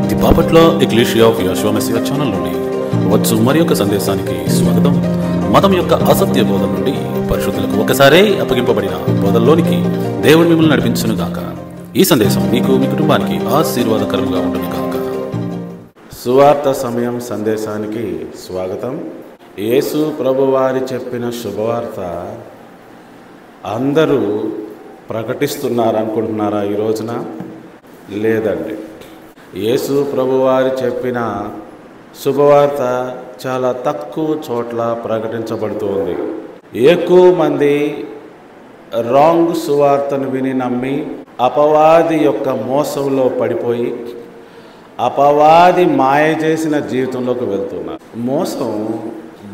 The Bapatla ecclesia of Jehovah Messiah channel నుండి వచ్చు మరి యొక్క సందేశానికి స్వాగతం. మతం యొక్క అసత్య బోధన నుండి పరిశుద్ధులకు ఒకసారే అప్పగింపబడిన బోధల్లోనికి దేవుడు మిమ్మల్ని నడిపించును గాక. ఈ సందేశం మీకు మీ కుటుంబానికి ఆశీర్వాదకరంగా ఉంటుంది గాక. సువార్త సమయం సందేశానికి స్వాగతం. యేసు ప్రభువారి చెప్పిన శుభవార్త అందరూ ప్రకటిస్తున్నారనుకుంటున్నారా ఈ రోజున? లేదండి. యేసు ప్రభువారి చెప్పిన శుభవార్త చాలా తక్కువ చోట్ల ప్రకటించబడుతుంది. ఎక్కువ మంది రాంగ్ సువార్తను విని నమ్మి అపవాది యొక్క మోసంలో పడిపోయి అపవాది మాయ చేసిన జీవితంలోకి వెళ్తున్నారు. మోసం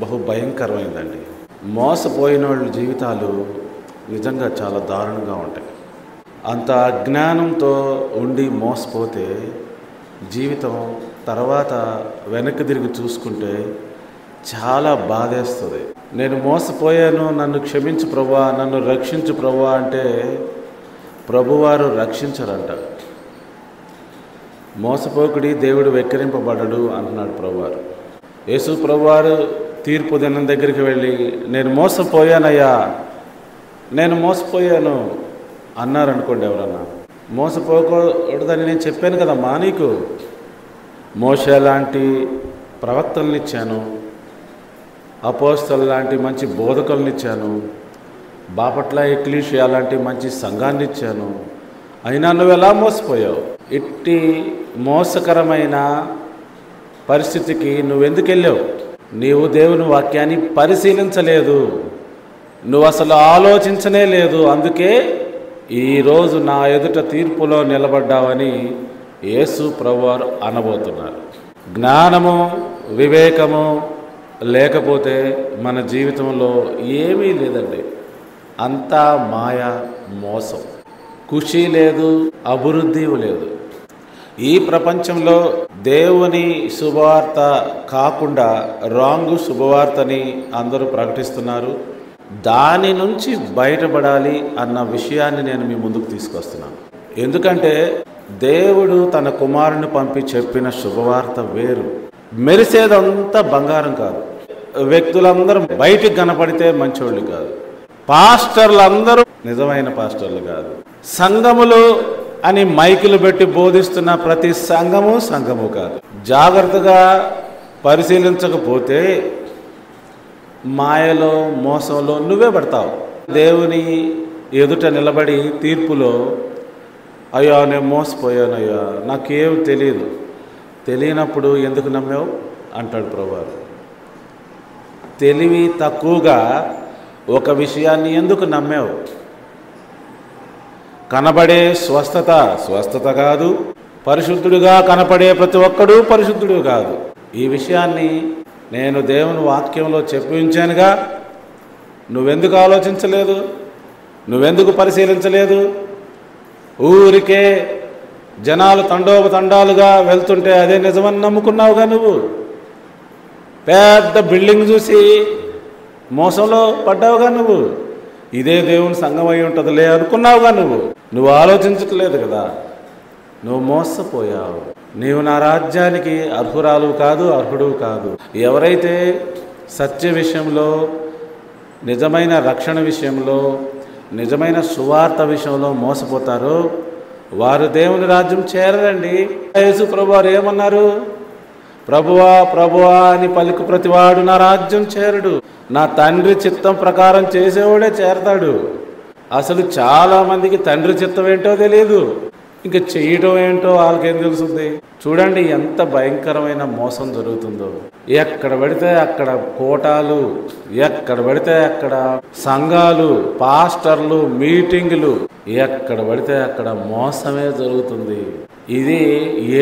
బహు భయంకరమైందండి. మోసపోయిన వాళ్ళ జీవితాలు నిజంగా చాలా దారుణంగా ఉంటాయి. అంత అజ్ఞానంతో ఉండి మోసపోతే జీవితం తర్వాత వెనక్కి తిరిగి చూసుకుంటే చాలా బాధేస్తుంది. నేను మోసపోయాను, నన్ను క్షమించు ప్రభువా, నన్ను రక్షించు ప్రభువా అంటే ప్రభువారు రక్షించరంట. మోసపోకుడి దేవుడు వెక్కిరింపబడడు అంటున్నాడు ప్రభువారు. యేసు ప్రభువారు తీర్పు దినం దగ్గరికి వెళ్ళి నేను మోసపోయానయ్యా, నేను మోసపోయాను అన్నారనుకోండి. ఎవరన్నా మోసపోకూడదని నేను చెప్పాను కదమ్మా నీకు. మోషే లాంటి ప్రవక్తలను ఇచ్చాను, అపోస్తలు లాంటి మంచి బోధకులను ఇచ్చాను, బాపట్ల ఎక్లీషియా లాంటి మంచి సంఘాన్ని ఇచ్చాను, అయినా నువ్వు ఎలా మోసపోయావు? ఇట్టి మోసకరమైన పరిస్థితికి నువ్వెందుకు వెళ్ళావు? నీవు దేవుని వాక్యాన్ని పరిశీలించలేదు, నువ్వు అసలు ఆలోచించనే లేదు. అందుకే ఈరోజు నా ఎదుట తీర్పులో నిలబడ్డావని యేసు ప్రభువారు అనబోతున్నారు. జ్ఞానము వివేకము లేకపోతే మన జీవితంలో ఏమీ లేదండి. అంతా మాయ, మోసం. ఖుషి లేదు, అభివృద్ధి లేదు. ఈ ప్రపంచంలో దేవుని శుభవార్త కాకుండా రాంగు శుభవార్తని అందరూ ప్రకటిస్తున్నారు. దాని నుంచి బయటపడాలి అన్న విషయాన్ని నేను మీ ముందుకు తీసుకొస్తున్నాను. ఎందుకంటే దేవుడు తన కుమారుని పంపి చెప్పిన శుభవార్త వేరు. మెరిసేదంతా బంగారం కాదు. వ్యక్తులందరూ బయటికి కనపడితే మంచోళ్ళు కాదు. పాస్టర్లు అందరూ నిజమైన పాస్టర్లు కాదు. సంఘములు అని మైకులు పెట్టి బోధిస్తున్న ప్రతి సంఘము కాదు. జాగ్రత్తగా పరిశీలించకపోతే మాయలో మోసంలో నువ్వే పడతావు. దేవుని ఎదుట నిలబడి తీర్పులో అయ్యా నేను మోసపోయాను, అయ్యా నాకేం తెలియదు. తెలియనప్పుడు ఎందుకు నమ్మావు అంటాడు ప్రభువారు. తెలివి తక్కువగా ఒక విషయాన్ని ఎందుకు నమ్మావు? కనబడే స్వస్థత కాదు, పరిశుద్ధుడిగా కనపడే ప్రతి ఒక్కడూ పరిశుద్ధుడు కాదు. ఈ విషయాన్ని నేను దేవుని వాక్యంలో చెప్పి ఉంచానుగా. నువ్వెందుకు ఆలోచించలేదు? నువ్వెందుకు పరిశీలించలేదు? ఊరికే జనాలు తండోపతండాలుగా వెళ్తుంటే అదే నిజమని నమ్ముకున్నావుగా. నువ్వు పెద్ద బిల్డింగ్ చూసి మోసంలో పడ్డావుగా. నువ్వు ఇదే దేవుని సంఘం అయి ఉంటుందిలే అనుకున్నావుగా. నువ్వు ఆలోచించట్లేదు కదా. నువ్వు మోసపోయావు. నీవు నా రాజ్యానికి అర్హురాలు కాదు, అర్హుడు కాదు. ఎవరైతే సత్య విషయంలో, నిజమైన రక్షణ విషయంలో, నిజమైన సువార్త విషయంలో మోసపోతారో వారు దేవుని రాజ్యం చేరరండి. యేసు ప్రభువారు ఏమన్నారు? ప్రభువా ప్రభువా అని పలుకు ప్రతివాడు నా రాజ్యం చేరడు, నా తండ్రి చిత్తం ప్రకారం చేసేవాడే చేరతాడు. అసలు చాలామందికి తండ్రి చిత్తం ఏంటో తెలియదు, ఇంకా చేయటం ఏంటో వాళ్ళకేం తెలుస్తుంది. చూడండి ఎంత భయంకరమైన మోసం జరుగుతుందో. ఎక్కడ పడితే అక్కడ కోటాలు, ఎక్కడ పడితే అక్కడ సంఘాలు, పాస్టర్లు, మీటింగులు, ఎక్కడ పడితే అక్కడ మోసమే జరుగుతుంది. ఇది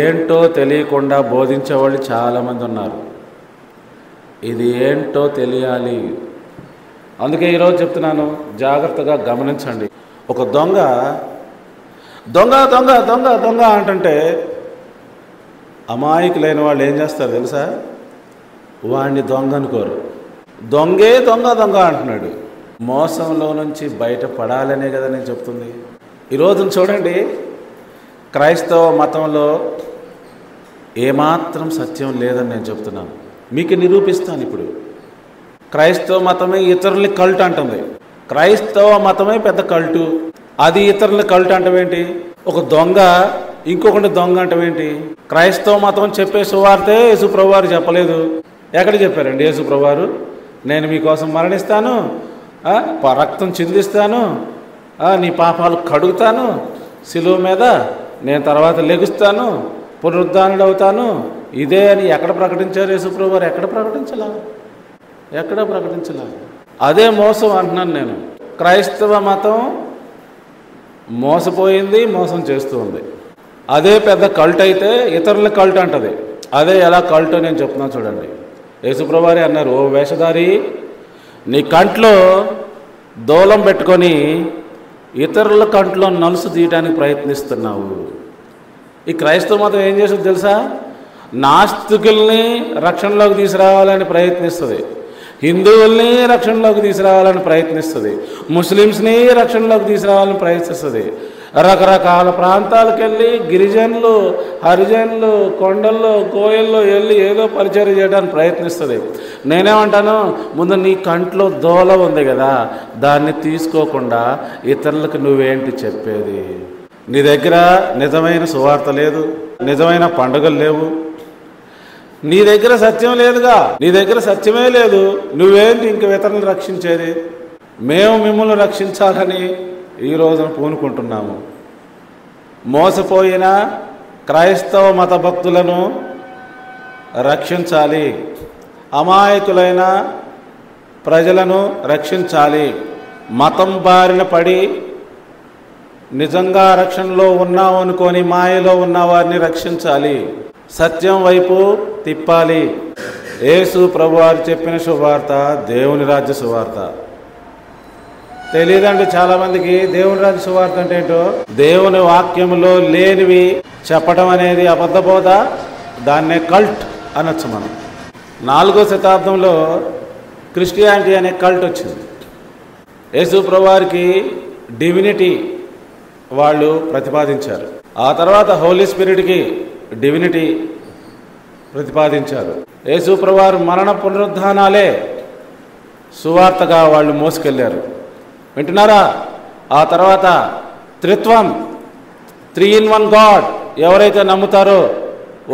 ఏంటో తెలియకుండా బోధించేవాళ్ళు చాలామంది ఉన్నారు. ఇది ఏంటో తెలియాలి. అందుకే ఈరోజు చెప్తున్నాను, జాగ్రత్తగా గమనించండి. ఒక దొంగ దొంగ దొంగ దొంగ దొంగ అంటుంటే అమాయకులైన వాళ్ళు ఏం చేస్తారు తెలుసా? వాడిని దొంగ అనుకోరు. దొంగే దొంగ దొంగ అంటున్నాడు. మోసంలో నుంచి బయటపడాలనే కదా నేను చెప్తుంది. ఈరోజు చూడండి, క్రైస్తవ మతంలో ఏమాత్రం సత్యం లేదని నేను చెప్తున్నాను. మీకు నిరూపిస్తాను ఇప్పుడు. క్రైస్తవ మతమే ఇతరుల్ని కల్ట్ అంటుంది. క్రైస్తవ మతమే పెద్ద కల్టు. అది ఇతరుల్ని కల్ట్ అంటవేంటి? ఒక దొంగ ఇంకొకటి దొంగ అంటవేంటి? క్రైస్తవ మతం చెప్పే సువార్తే యేసుప్రభు వారు చెప్పలేదు. ఎక్కడ చెప్పారండి యేసుప్రభు వారు? నేను మీకోసం మరణిస్తాను, రక్తం చిందిస్తాను, నీ పాపాలు కడుగుతాను శిలువ మీద, నేను తర్వాత లెగుస్తాను, పునరుద్ధానుడు అవుతాను, ఇదే అని ఎక్కడ ప్రకటించారు యేసుప్రభు వారు? ఎక్కడ ప్రకటించలా. అదే మోసం అంటున్నాను నేను. క్రైస్తవ మతం మోసపోయింది, మోసం చేస్తూ ఉంది. అదే పెద్ద కల్ట్ అయితే ఇతరుల కల్ట్ అంటది. అదే ఎలా కల్ట్ నేను చెప్తున్నాను చూడండి. యేసుప్రభు వారే అన్నారు, ఓ వేషధారి, నీ కంట్లో దూలం పెట్టుకొని ఇతరుల కంట్లో నలుసు తీయడానికి ప్రయత్నిస్తున్నావు. ఈ క్రైస్తవ మతం ఏం చేస్తుంది తెలుసా? నాస్తికుల్ని రక్షణలోకి తీసుకురావాలని ప్రయత్నిస్తుంది, హిందువుల్ని రక్షణలోకి తీసుకురావాలని ప్రయత్నిస్తుంది, ముస్లిమ్స్ని రక్షణలోకి తీసుకురావాలని ప్రయత్నిస్తుంది. రకరకాల ప్రాంతాలకు వెళ్ళి గిరిజనులు, హరిజనులు, కొండల్లో, కోయల్లో వెళ్ళి ఏదో పరిచయం చేయడానికి ప్రయత్నిస్తుంది. నేనేమంటాను, ముందు నీ కంట్లో దోల ఉంది కదా, దాన్ని తీసుకోకుండా ఇతరులకు నువ్వేంటి చెప్పేది? నీ దగ్గర నిజమైన సువార్త లేదు, నిజమైన పండుగలు లేవు, నీ దగ్గర సత్యం లేదుగా, నీ దగ్గర సత్యమే లేదు, నువ్వేంటి ఇంక ఇతరులను రక్షించేది? మేము మిమ్మల్ని రక్షించాలని ఈ రోజున పూనుకుంటున్నాము. మోసపోయిన క్రైస్తవ మత భక్తులను రక్షించాలి, అమాయకులైన ప్రజలను రక్షించాలి, మతం బారిన పడి నిజంగా రక్షణలో ఉన్నాం అనుకొని మాయలో ఉన్న వారిని రక్షించాలి, సత్యం వైపు తిప్పాలి. యేసు ప్రభువారు చెప్పిన సువార్త దేవుని రాజ్య సువార్త. తెలియదండి చాలామందికి దేవుని రాజ్య సువార్త అంటే ఏంటో. దేవుని వాక్యములో లేనివి చెప్పడం అనేది అబద్ధబోధ, దాన్నే కల్ట్ అనొచ్చు మనం. 4వ శతాబ్దంలో క్రిస్టియానిటీ అనే కల్ట్ వచ్చింది. యేసు ప్రభువారికి డివినిటీ వాళ్ళు ప్రతిపాదించారు. ఆ తర్వాత హోలీ స్పిరిట్కి డివినిటీ ప్రతిపాదించారు. యేసు ప్రభువారు మరణ పునరుద్ధానాలే సువార్తగా వాళ్ళు మోసుకెళ్ళారు. వింటున్నారా? ఆ తర్వాత త్రిత్వం, 3 in 1 గాడ్ ఎవరైతే నమ్ముతారో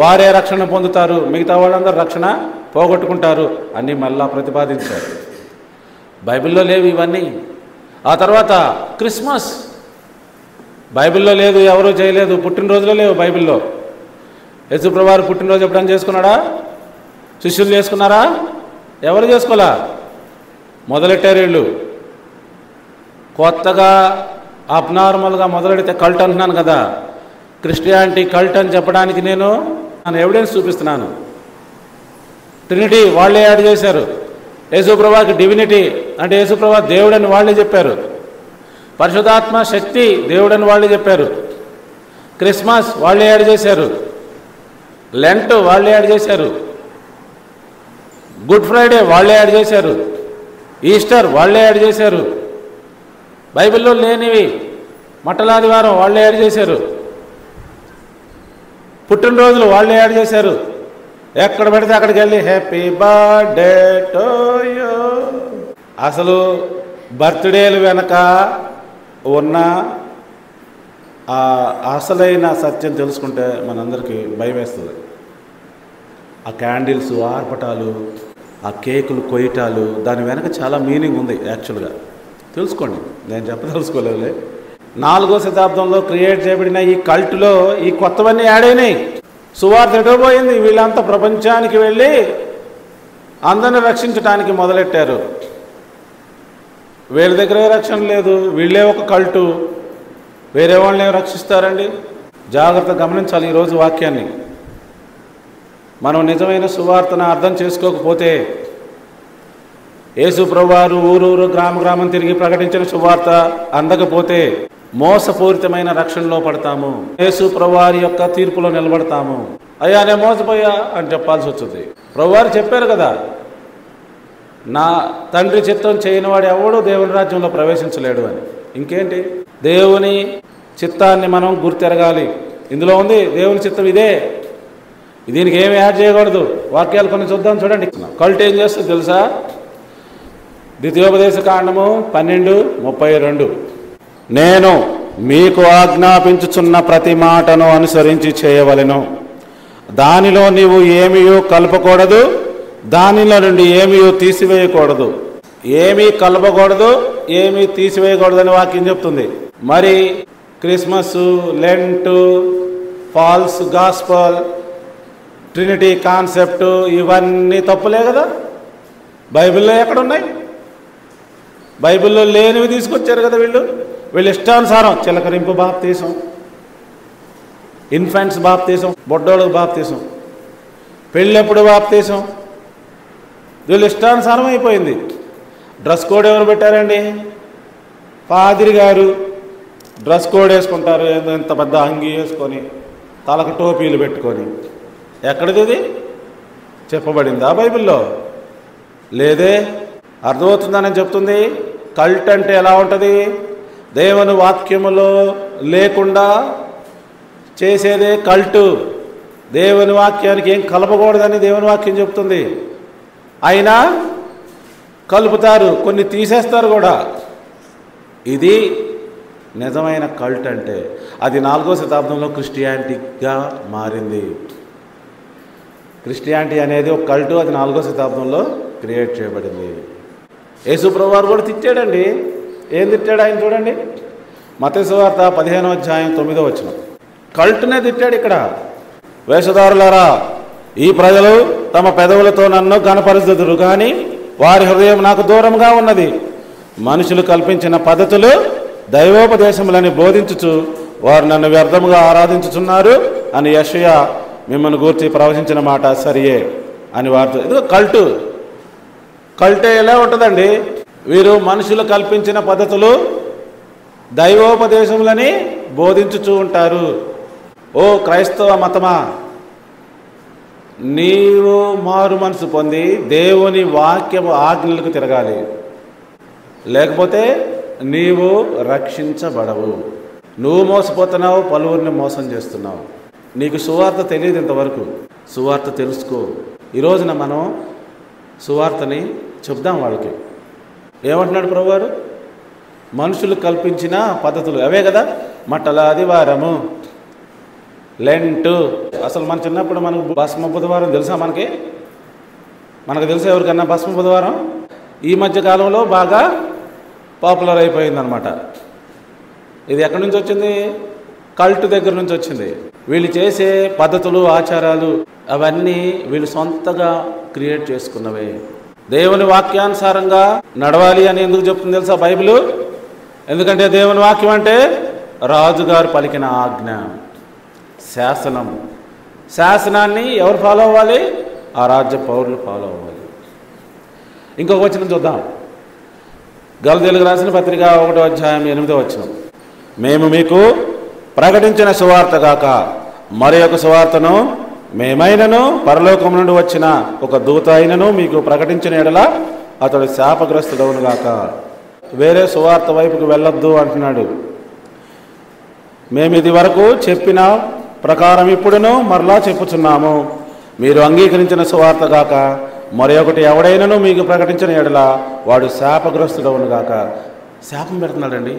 వారే రక్షణ పొందుతారు, మిగతా వాళ్ళందరూ రక్షణ పోగొట్టుకుంటారు అని మళ్ళా ప్రతిపాదించారు. బైబిల్లో లేవు ఇవన్నీ. ఆ తర్వాత క్రిస్మస్ బైబిల్లో లేదు, ఎవరూ చేయలేదు. పుట్టినరోజులో లేవు బైబిల్లో. యేసు ప్రభువారు పుట్టినరోజు ఎప్పుడైనా చేసుకున్నాడా? శిష్యులు చేసుకున్నారా? ఎవరు చేసుకోలా. మొదలెట్టారు వీళ్ళు. కొత్తగా అబ్నార్మల్గా మొదలెడితే కల్ట్ అంటున్నాను కదా. క్రిస్టియానిటీ కల్ట్ అని చెప్పడానికి నేను ఎవిడెన్స్ చూపిస్తున్నాను. ట్రినిటీ వాళ్ళే యాడ్ చేశారు. యేసు ప్రభువారికి డివినిటీ అంటే యేసు ప్రభువు దేవుడని వాళ్ళే చెప్పారు. పరిశుద్ధాత్మ శక్తి దేవుడని వాళ్ళే చెప్పారు. క్రిస్మస్ వాళ్ళే యాడ్ చేశారు. లెంట్ వాళ్ళే యాడ్ చేశారు. గుడ్ ఫ్రైడే వాళ్ళే యాడ్ చేశారు. ఈస్టర్ వాళ్ళే యాడ్ చేశారు. బైబిల్లో లేనివి మట్టలాదివారం వాళ్ళే యాడ్ చేశారు. పుట్టినరోజులు వాళ్ళే యాడ్ చేశారు. ఎక్కడ పడితే అక్కడికి వెళ్ళి హ్యాపీ బర్త్డే టు యూ. అసలు బర్త్డేలు వెనక ఉన్న అసలైన సత్యం తెలుసుకుంటే మనందరికీ భయం వేస్తుంది. ఆ క్యాండిల్స్, ఆర్పటాలు, ఆ కేకులు కొయ్యటాలు, దాని వెనక చాలా మీనింగ్ ఉంది. యాక్చువల్గా తెలుసుకోండి, నేను చెప్పదలుచుకోలేదులే. 4వ శతాబ్దంలో క్రియేట్ చేయబడిన ఈ కల్ట్లో ఈ కొత్తవన్నీ యాడ్ అయినాయి. సువార్త ఎటోపోయింది. వీళ్ళంతా ప్రపంచానికి వెళ్ళి అందరిని రక్షించడానికి మొదలెట్టారు. వీళ్ళ దగ్గరే రక్షణ లేదు, వీళ్ళే ఒక కల్టు. వేరే వాళ్ళని ఏం రక్షిస్తారండి? జాగ్రత్త గమనించాలి ఈరోజు వాక్యాన్ని. మనం నిజమైన సువార్తను అర్థం చేసుకోకపోతే, యేసు ప్రభువారు ఊరూరు గ్రామం తిరిగి ప్రకటించిన సువార్త అందకపోతే మోసపూరితమైన రక్షణలో పడతాము. యేసు ప్రభువారి యొక్క తీర్పులో నిలబడతాము. అయ్యా నేను మోసపోయా అని చెప్పాల్సి వస్తుంది. ప్రభువారు చెప్పారు కదా, నా తండ్రి చిత్తం చేయనివాడు ఎవడూ దేవుని రాజ్యంలో ప్రవేశించలేడు అని. ఇంకేంటి? దేవుని చిత్తాన్ని మనం గుర్తెరగాలి. ఇందులో ఉంది దేవుని చిత్తం ఇదే. దీనికి ఏమి యాడ్ చేయకూడదు. వాక్యాలు కొన్ని చూద్దాం, చూడండి. కల్ట్ ఏం చేస్తుంది తెలుసా? ద్వితీయోపదేశ కాండము 12:32. నేను మీకు ఆజ్ఞాపించుచున్న ప్రతి మాటను అనుసరించి చేయవలెను, దానిలో నీవు ఏమీ కలపకూడదు, దానిలో నుండి ఏమీ తీసివేయకూడదు. ఏమీ కలపకూడదు, ఏమీ తీసివేయకూడదు అని వాక్యం చెప్తుంది. మరి Christmas, Lent, false gospel, Trinity concept ఇవన్నీ తప్పులే కదా? బైబిల్లో ఎక్కడున్నాయి? బైబిల్లో లేనివి తీసుకొచ్చారు కదా వీళ్ళు ఇష్టానుసారం. చిలకరింపు బాప్తీసం, ఇన్ఫెంట్స్ బాప్తీసం, బొడ్డోళ్ళకు బాప్తీసం, పెళ్ళెప్పుడు బాప్తీసం, వీళ్ళు ఇష్టానుసారం అయిపోయింది. డ్రెస్ కోడ్ ఎవరు పెట్టారండి? పాదిరి గారు డ్రెస్ కోడ్ వేసుకుంటారు, ఏదో ఇంత పెద్ద అంగి వేసుకొని, తలకు టోపీలు పెట్టుకొని. ఎక్కడిది ఇది? చెప్పబడిందా బైబిల్లో? లేదే. అర్థమవుతుందని చెప్తుంది. కల్ట్ అంటే ఎలా ఉంటుంది? దేవుని వాక్యములో లేకుండా చేసేదే కల్టు. దేవుని వాక్యానికి ఏం కలపకూడదని దేవుని వాక్యం చెప్తుంది. అయినా కలుపుతారు, కొన్ని తీసేస్తారు కూడా. ఇది నిజమైన కల్ట్ అంటే. అది 4వ శతాబ్దంలో క్రిస్టియానిటీగా మారింది. క్రిస్టియానిటీ అనేది ఒక కల్టు, అది 4వ శతాబ్దంలో క్రియేట్ చేయబడింది. యేసు ప్రభువారు కూడా తిట్టాడండి. ఏం తిట్టాడు ఆయన? చూడండి, మత్తయి సువార్త 15వ అధ్యాయం 9వ వచనం. కల్ట్నే తిట్టాడు ఇక్కడ. వేషధారులారా, ఈ ప్రజలు తమ పెదవులతో నన్ను ఘనపరుచుదురు, కానీ వారి హృదయం నాకు దూరంగా ఉన్నది. మనుషులు కల్పించిన పద్ధతులు దైవోపదేశములని బోధించుచు వారు నన్ను వ్యర్థముగా ఆరాధించుచున్నారు అని యెషయా మిమ్మల్ని గూర్చి ప్రవచించిన మాట సరియే అని వారితో. ఇదిగో కల్టు. కల్టే ఎలా ఉంటుందండి? వీరు మనుషులు కల్పించిన పద్ధతులు దైవోపదేశములని బోధించుచూ ఉంటారు. ఓ క్రైస్తవ మతమా, నీవు మారు మనసు పొంది దేవుని వాక్యము ఆజ్ఞలకు తిరగాలి, లేకపోతే నీవు రక్షించబడవు. నువ్వు మోసపోతున్నావు, పలువురిని మోసం చేస్తున్నావు. నీకు సువార్త తెలియదు ఇంతవరకు. సువార్త తెలుసుకో. ఈ రోజున మనం సువార్తని చెప్దాం వాళ్ళకి. ఏమంటున్నాడు ప్రభువారు? మనుషులు కల్పించిన పద్ధతులు అవే కదా. మట్టల ఆదివారము, లెంటు. అసలు మన చిన్నప్పుడు మనకు భస్మ బుధవారం తెలుసా? మనకు తెలుసా ఎవరికన్నా భస్మ బుధవారం? ఈ మధ్య కాలంలో బాగా పాపులర్ అయిపోయిందనమాట. ఇది ఎక్కడి నుంచి వచ్చింది? కల్ట్ దగ్గర నుంచి వచ్చింది. వీళ్ళు చేసే పద్ధతులు, ఆచారాలు అవన్నీ వీళ్ళు సొంతగా క్రియేట్ చేసుకున్నవే. దేవుని వాక్యానుసారంగా నడవాలి అని ఎందుకు చెప్తుంది తెలుసా బైబిల్? ఎందుకంటే దేవుని వాక్యం అంటే రాజుగారు పలికిన ఆజ్ఞ, శాసనం. శాసనాన్ని ఎవరు ఫాలో అవ్వాలి? ఆ రాజ్య పౌరులు ఫాలో అవ్వాలి. ఇంకొక వచనం చూద్దాం. గలతీయులకు రాసిన పత్రిక 1వ అధ్యాయం 8వ వచనం. మేము మీకు ప్రకటించిన సువార్త గాక మరి ఒక సువార్తను మేమైనను పరలోకం నుండి వచ్చిన ఒక దూత అయినను మీకు ప్రకటించిన ఎడల అతడు శాపగ్రస్తుడవును గాక. వేరే సువార్త వైపుకు వెళ్ళొద్దు అంటున్నాడు. మేము ఇది వరకు చెప్పిన ప్రకారం ఇప్పుడును మరలా చెప్పుచున్నాము, మీరు అంగీకరించిన సువార్త గాక మరి ఒకటి ఎవడైనను మీకు ప్రకటించిన ఎడల వాడు శాపగ్రస్తుడవును గాక. శాపం పెడుతున్నాడండి.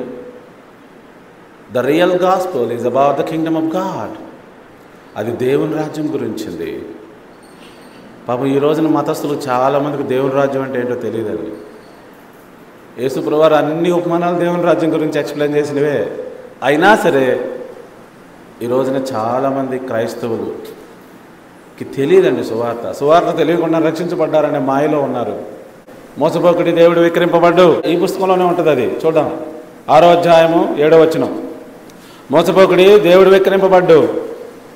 The real gospel is about the kingdom of God. అది దేవుని రాజ్యం గురించింది. పాపం ఈ రోజున మతస్థులు చాలామందికి దేవుని రాజ్యం అంటే ఏంటో తెలియదండి. యేసు ప్రభువారు అన్ని ఉపమానాలు దేవుని రాజ్యం గురించి ఎక్స్ప్లెయిన్ చేసినవే. అయినా సరే ఈ రోజున చాలామంది క్రైస్తవులకి తెలియదండి సువార్త తెలియకుండా రక్షించబడ్డారనే మాయలో ఉన్నారు. మోసపోకుడి దేవుడు విక్రింపబడ్డు. ఈ పుస్తకంలోనే ఉంటుంది, అది చూద్దాం. 6వ అధ్యాయము 7వ వచనం. మోసపోకుడి దేవుడు విక్రింపబడ్డు,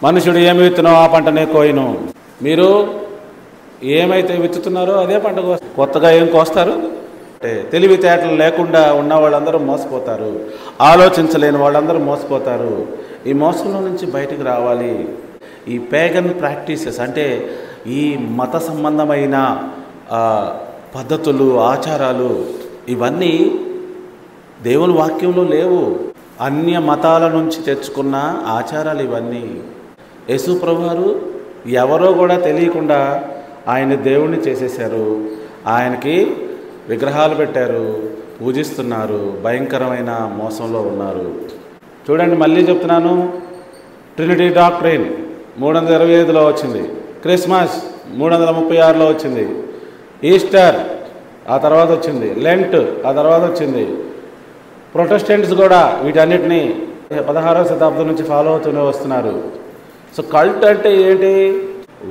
మనుషుడు ఏమి విత్తునో ఆ పంటనే కోయును. మీరు ఏమైతే విత్తుతున్నారో అదే పంట కోస్తారు. కొత్తగా ఏం కోస్తారు? తెలివితేటలు లేకుండా ఉన్న వాళ్ళందరూ మోసపోతారు. ఆలోచించలేని వాళ్ళందరూ మోసపోతారు. ఈ మోసంలో నుంచి బయటకు రావాలి. ఈ పేగన్ ప్రాక్టీసెస్ అంటే ఈ మత సంబంధమైన పద్ధతులు, ఆచారాలు ఇవన్నీ దేవుని వాక్యంలో లేవు. అన్య మతాల నుంచి తెచ్చుకున్న ఆచారాలు ఇవన్నీ. యేసు ప్రభువారు ఎవరో కూడా తెలియకుండా ఆయన దేవుణ్ణి చేసేసారు, ఆయనకి విగ్రహాలు పెట్టారు, పూజిస్తున్నారు, భయంకరమైన మోసంలో ఉన్నారు. చూడండి, మళ్ళీ చెప్తున్నాను, ట్రినిటీ డాక్ట్రైన్ 325లో వచ్చింది, క్రిస్మస్ 336లో వచ్చింది, ఈస్టర్ ఆ తర్వాత వచ్చింది, లెంట్ ఆ తర్వాత వచ్చింది. ప్రొటెస్టెంట్స్ కూడా వీటన్నిటినీ 16వ శతాబ్దం నుంచి ఫాలో అవుతూనే వస్తున్నారు. సో కల్ట్ అంటే ఏంటి?